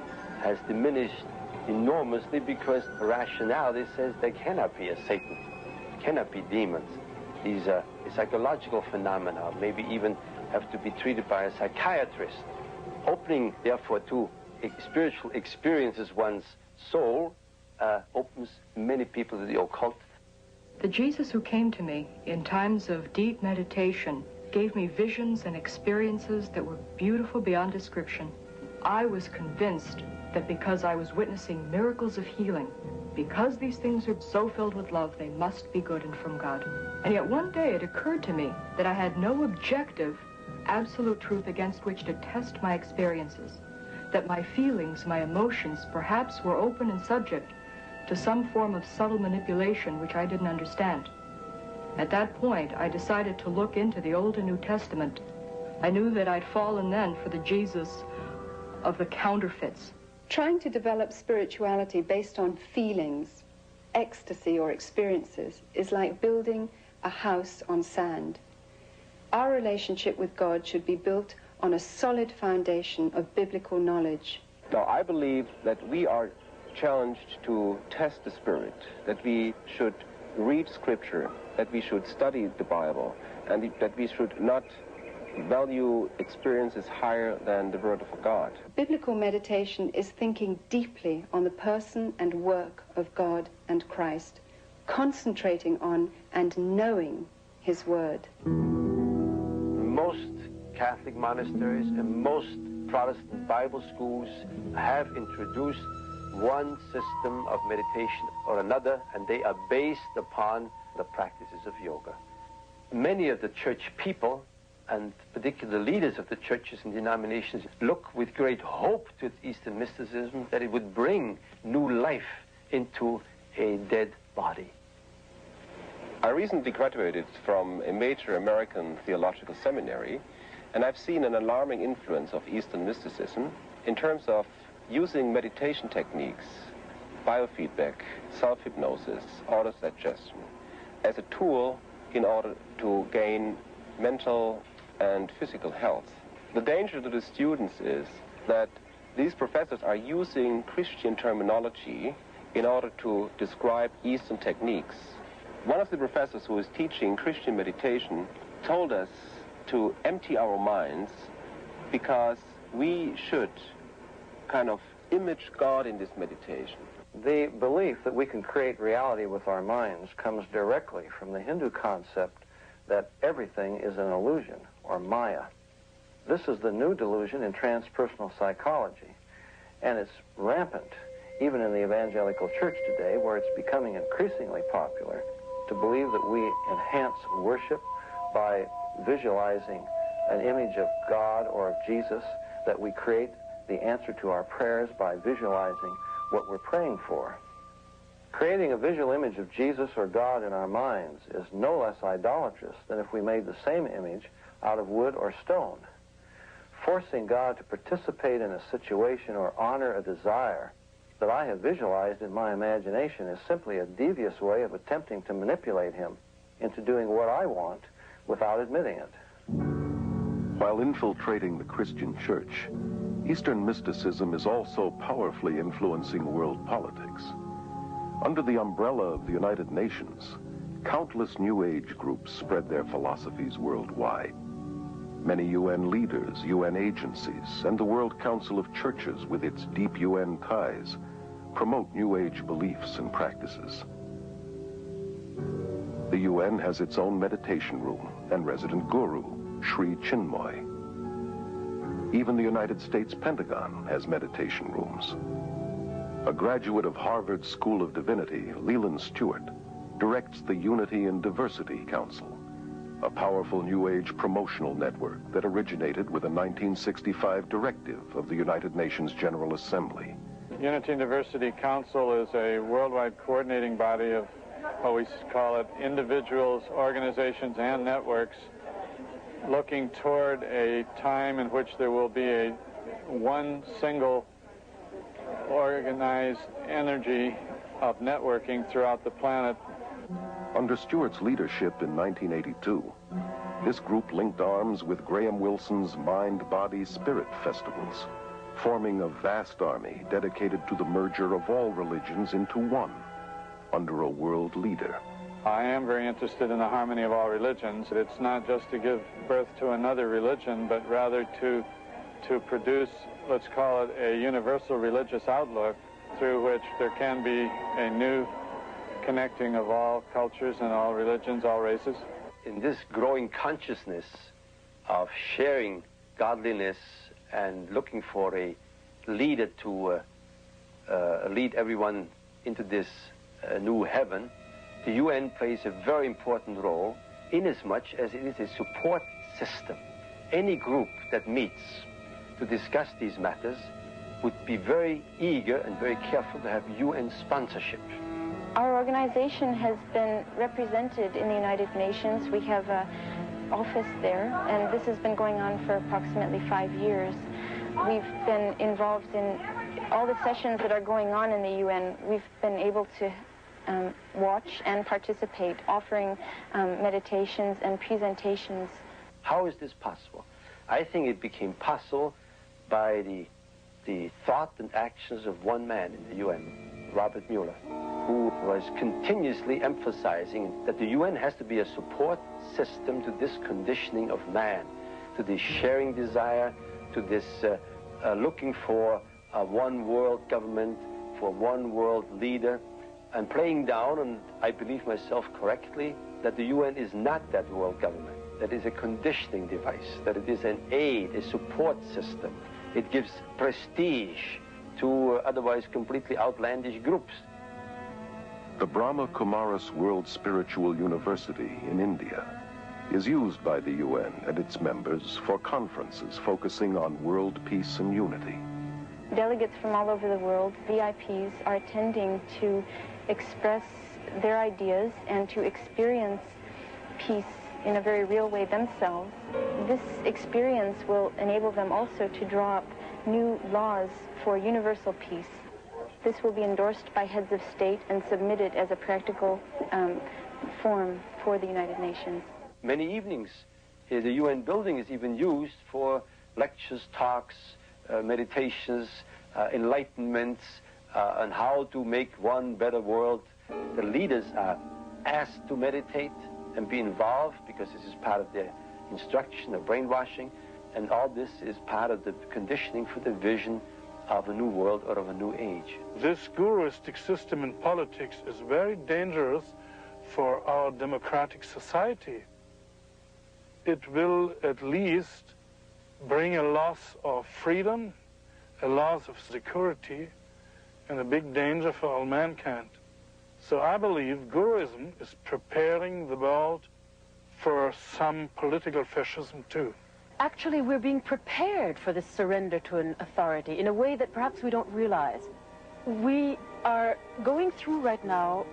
S23: has diminished enormously because rationality says there cannot be a Satan, cannot be demons. These are psychological phenomena, maybe even have to be treated by a psychiatrist. Opening, therefore, to spiritual experiences one's soul opens many people to the occult.
S9: The Jesus who came to me in times of deep meditation gave me visions and experiences that were beautiful beyond description. I was convinced that because I was witnessing miracles of healing, because these things are so filled with love, they must be good and from God. And yet one day it occurred to me that I had no objective, absolute truth against which to test my experiences, that my feelings, my emotions, perhaps were open and subject to some form of subtle manipulation which I didn't understand. At that point, I decided to look into the Old and New Testament. I knew that I'd fallen then for the Jesus of the counterfeits.
S10: Trying to develop spirituality based on feelings, ecstasy or experiences is like building a house on sand. Our relationship with God should be built on a solid foundation of biblical knowledge.
S24: Now, I believe that we are challenged to test the Spirit, that we should read Scripture, that we should study the Bible, and that we should not value experiences higher than the Word of God.
S10: Biblical meditation is thinking deeply on the person and work of God and Christ, concentrating on and knowing His Word.
S23: Most Catholic monasteries and most Protestant Bible schools have introduced one system of meditation or another, and they are based upon the practices of yoga. Many of the church people, and particularly leaders of the churches and denominations, look with great hope to Eastern mysticism that it would bring new life into a dead body.
S24: I recently graduated from a major American theological seminary, and I've seen an alarming influence of Eastern mysticism in terms of using meditation techniques, biofeedback, self-hypnosis, autosuggestion as a tool in order to gain mental and physical health. The danger to the students is that these professors are using Christian terminology in order to describe Eastern techniques. One of the professors who is teaching Christian meditation told us to empty our minds because we should kind of image God in this meditation.
S8: The belief that we can create reality with our minds comes directly from the Hindu concept that everything is an illusion, or Maya. This is the new delusion in transpersonal psychology, and it's rampant even in the evangelical church today, where it's becoming increasingly popular to believe that we enhance worship by visualizing an image of God or of Jesus, that we create the answer to our prayers by visualizing what we're praying for. Creating a visual image of Jesus or God in our minds is no less idolatrous than if we made the same image out of wood or stone. Forcing God to participate in a situation or honor a desire that I have visualized in my imagination is simply a devious way of attempting to manipulate him into doing what I want without admitting it.
S1: While infiltrating the Christian church, Eastern mysticism is also powerfully influencing world politics. Under the umbrella of the United Nations, countless New Age groups spread their philosophies worldwide. Many UN leaders, UN agencies, and the World Council of Churches with its deep UN ties promote New Age beliefs and practices. The UN has its own meditation room and resident guru, Sri Chinmoy. Even the United States Pentagon has meditation rooms. A graduate of Harvard School of Divinity, Leland Stewart, directs the Unity and Diversity Council, a powerful New Age promotional network that originated with a 1965 directive of the United Nations General Assembly.
S3: Unity and Diversity Council is a worldwide coordinating body of what we call it individuals, organizations, and networks looking toward a time in which there will be one single organized energy of networking throughout the planet.
S1: Under Stewart's leadership in 1982, this group linked arms with Graham Wilson's Mind, Body, Spirit festivals, forming a vast army dedicated to the merger of all religions into one, under a world leader.
S3: I am very interested in the harmony of all religions. It's not just to give birth to another religion, but rather to produce, let's call it, a universal religious outlook through which there can be a new connecting of all cultures and all religions, all races.
S23: In this growing consciousness of sharing godliness and looking for a leader to lead everyone into this new heaven, the UN plays a very important role inasmuch as it is a support system. Any group that meets to discuss these matters would be very eager and very careful to have UN sponsorship.
S15: Our organization has been represented in the United Nations. We have an office there, and this has been going on for approximately 5 years. We've been involved in all the sessions that are going on in the UN. We've been able to watch and participate, offering meditations and presentations.
S23: How is this possible? I think it became possible by the thought and actions of one man in the UN, Robert Mueller, who was continuously emphasizing that the UN has to be a support system to this conditioning of man, to this sharing desire, to this looking for a one world government, for one world leader, and playing down, and I believe myself correctly, that the UN is not that world government, that is a conditioning device, that it is an aid, a support system. It gives prestige to otherwise completely outlandish groups.
S1: The Brahma Kumaris World Spiritual University in India is used by the UN and its members for conferences focusing on world peace and unity.
S15: Delegates from all over the world, VIPs, are attending to express their ideas and to experience peace in a very real way themselves. This experience will enable them also to draw up new laws for universal peace. This will be endorsed by heads of state and submitted as a practical form for the United Nations.
S23: Many evenings, the UN building is even used for lectures, talks, meditations, enlightenments on how to make one better world. The leaders are asked to meditate and be involved because this is part of their instruction, their brainwashing, and all this is part of the conditioning for the vision of a new world or of a new age.
S7: This guruistic system in politics is very dangerous for our democratic society. It will at least bring a loss of freedom, a loss of security, and a big danger for all mankind. So I believe Guruism is preparing the world for some political fascism too.
S5: Actually, we're being prepared for this surrender to an authority in a way that perhaps we don't realize. We are going through right now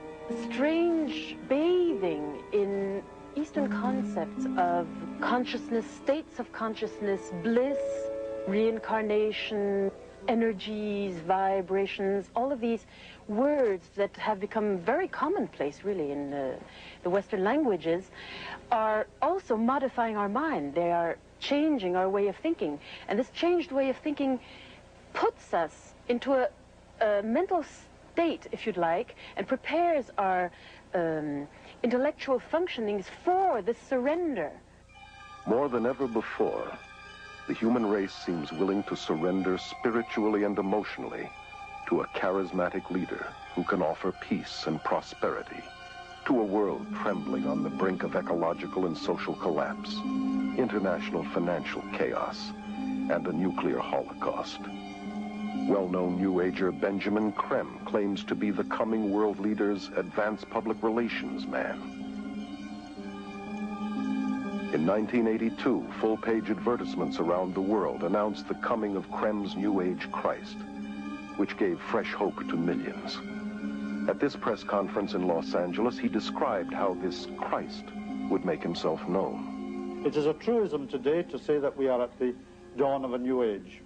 S5: strange bathing in Eastern concepts of consciousness, states of consciousness, bliss, reincarnation, energies, vibrations, all of these words that have become very commonplace, really, in the Western languages, are also modifying our mind. They are changing our way of thinking. And this changed way of thinking puts us into a mental state, if you'd like, and prepares our intellectual functionings for this surrender.
S1: More than ever before, the human race seems willing to surrender spiritually and emotionally to a charismatic leader who can offer peace and prosperity to a world trembling on the brink of ecological and social collapse, international financial chaos, and a nuclear holocaust. Well-known New Ager Benjamin Creme claims to be the coming world leader's advanced public relations man. In 1982, full-page advertisements around the world announced the coming of Creme's New Age Christ, which gave fresh hope to millions. At this press conference in Los Angeles, he described how this Christ would make himself known.
S13: It is a truism today to say that we are at the dawn of a new age,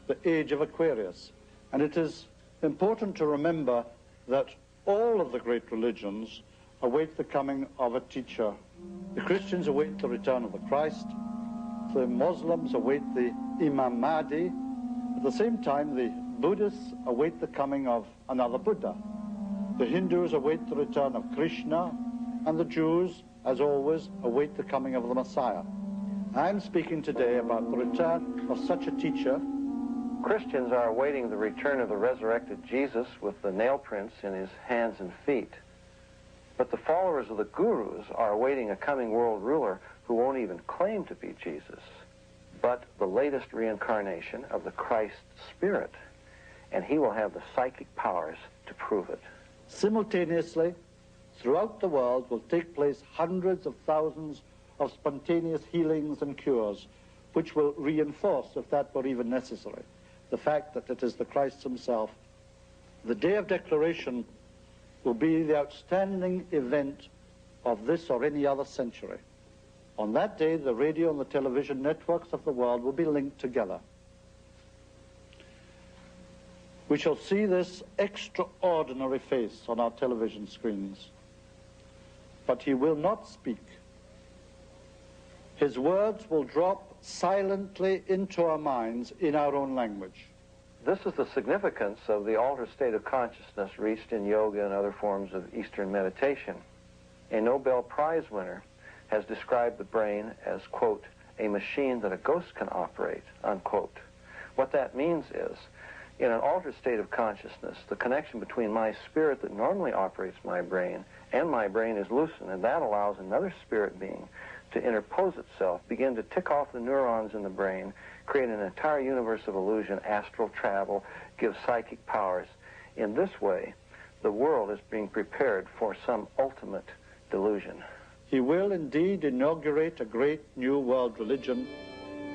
S13: the age of Aquarius. And it is important to remember that all of the great religions await the coming of a teacher. The Christians await the return of the Christ. The Muslims await the Imam Mahdi. At the same time, the Buddhists await the coming of another Buddha. The Hindus await the return of Krishna, and the Jews, as always, await the coming of the Messiah. I'm speaking today about the return of such a teacher.
S8: Christians are awaiting the return of the resurrected Jesus with the nail prints in his hands and feet. But the followers of the gurus are awaiting a coming world ruler who won't even claim to be Jesus, but the latest reincarnation of the Christ Spirit, and he will have the psychic powers to prove it.
S13: Simultaneously, throughout the world will take place hundreds of thousands of spontaneous healings and cures, which will reinforce, if that were even necessary, the fact that it is the Christ himself. The day of declaration will be the outstanding event of this or any other century. On that day, the radio and the television networks of the world will be linked together. We shall see this extraordinary face on our television screens. But he will not speak. His words will drop silently into our minds in our own language.
S8: This is the significance of the altered state of consciousness reached in yoga and other forms of Eastern meditation. A Nobel Prize winner has described the brain as, quote, a machine that a ghost can operate, unquote. What that means is, in an altered state of consciousness, the connection between my spirit that normally operates my brain and my brain is loosened, and that allows another spirit being to interpose itself, begin to tick off the neurons in the brain, create an entire universe of illusion, astral travel, give psychic powers. In this way, the world is being prepared for some ultimate delusion.
S13: He will indeed inaugurate a great new world religion,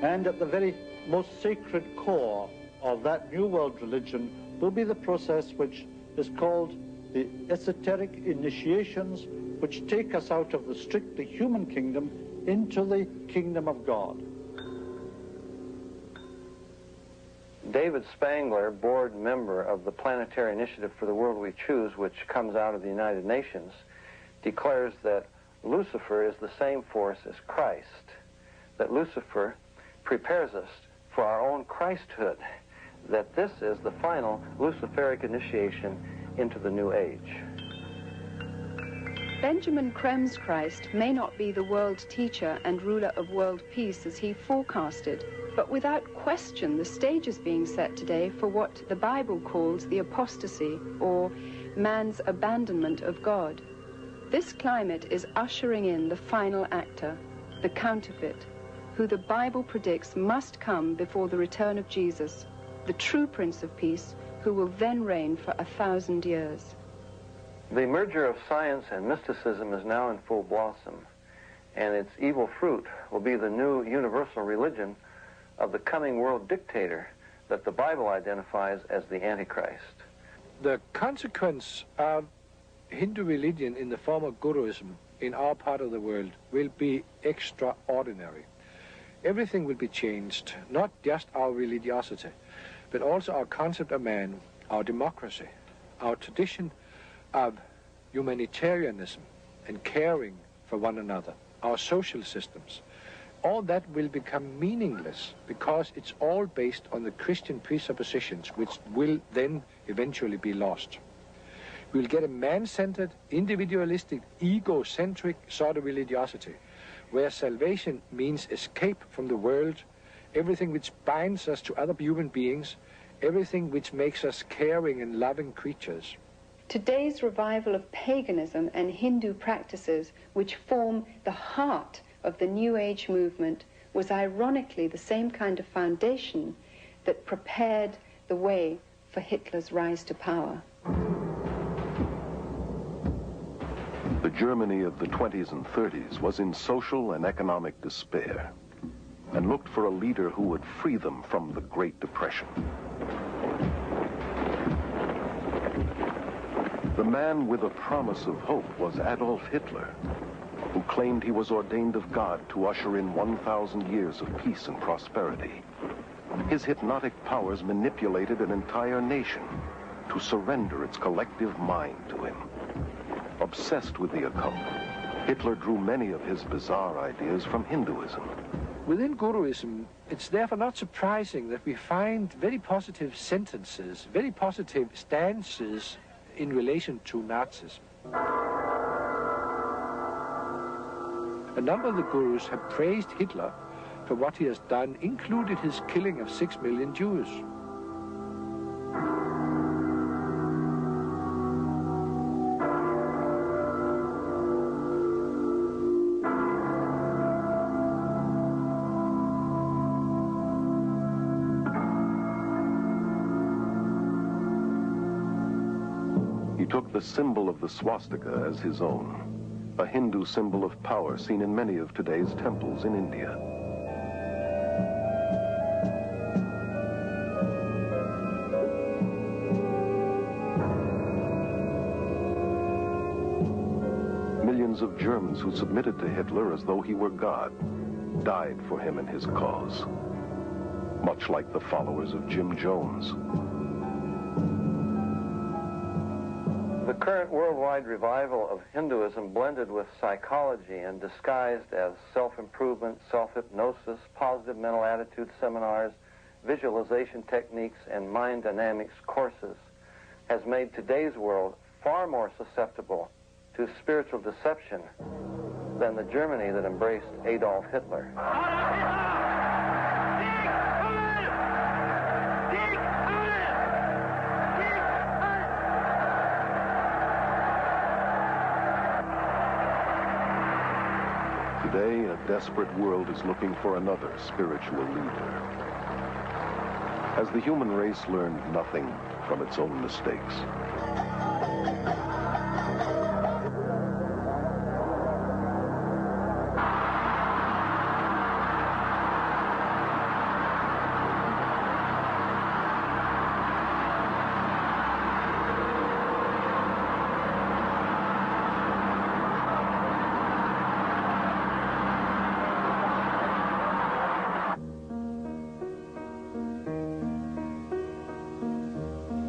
S13: and at the very most sacred core of that New World religion will be the process which is called the esoteric initiations, which take us out of the strictly human kingdom into the kingdom of God.
S8: David Spangler, board member of the Planetary Initiative for the World We Choose, which comes out of the United Nations, declares that Lucifer is the same force as Christ, that Lucifer prepares us for our own Christhood, that this is the final Luciferic initiation into the New Age.
S10: Benjamin Krem's Christ may not be the world teacher and ruler of world peace as he forecasted, but without question the stage is being set today for what the Bible calls the apostasy, or man's abandonment of God. This climate is ushering in the final actor, the counterfeit, who the Bible predicts must come before the return of Jesus, the true Prince of Peace, who will then reign for 1,000 years.
S8: The merger of science and mysticism is now in full blossom, and its evil fruit will be the new universal religion of the coming world dictator that the Bible identifies as the Antichrist.
S6: The consequence of Hindu religion in the form of Guruism in our part of the world will be extraordinary. Everything will be changed, not just our religiosity, but also our concept of man, our democracy, our tradition of humanitarianism and caring for one another, our social systems. All that will become meaningless because it's all based on the Christian presuppositions, which will then eventually be lost. We'll get a man-centered, individualistic, egocentric sort of religiosity, where salvation means escape from the world, everything which binds us to other human beings, everything which makes us caring and loving creatures.
S10: Today's revival of paganism and Hindu practices, which form the heart of the New Age movement, was ironically the same kind of foundation that prepared the way for Hitler's rise to power.
S1: The Germany of the 20s and 30s was in social and economic despair and looked for a leader who would free them from the Great Depression. The man with a promise of hope was Adolf Hitler, who claimed he was ordained of God to usher in 1,000 years of peace and prosperity. His hypnotic powers manipulated an entire nation to surrender its collective mind to him. Obsessed with the occult, Hitler drew many of his bizarre ideas from Hinduism.
S6: Within Guruism, it's therefore not surprising that we find very positive sentences, very positive stances in relation to Nazism. A number of the gurus have praised Hitler for what he has done, including his killing of 6 million Jews.
S1: He took the symbol of the swastika as his own, a Hindu symbol of power seen in many of today's temples in India. Millions of Germans who submitted to Hitler as though he were God died for him and his cause, much like the followers of Jim Jones.
S8: The current worldwide revival of Hinduism, blended with psychology and disguised as self-improvement, self-hypnosis, positive mental attitude seminars, visualization techniques, and mind dynamics courses, has made today's world far more susceptible to spiritual deception than the Germany that embraced Adolf Hitler.
S1: Today, a desperate world is looking for another spiritual leader. Has the human race learned nothing from its own mistakes?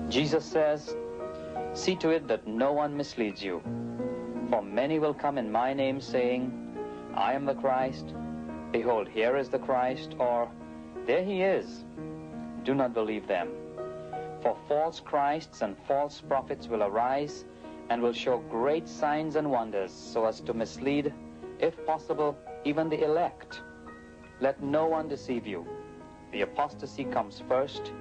S4: Jesus says, "See to it that no one misleads you. For many will come in my name, saying, 'I am the Christ,' 'Behold, here is the Christ,' or 'There he is.' Do not believe them. For false Christs and false prophets will arise and will show great signs and wonders, so as to mislead, if possible, even the elect. Let no one deceive you. The apostasy comes first,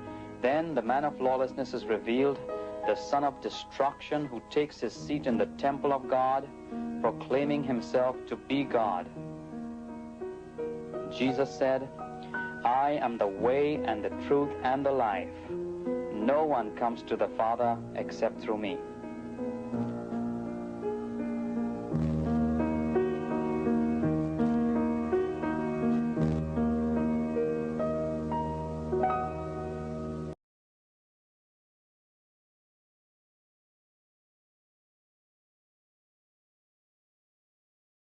S4: then the man of lawlessness is revealed, the son of destruction, who takes his seat in the temple of God, proclaiming himself to be God." Jesus said, "I am the way and the truth and the life. No one comes to the Father except through me."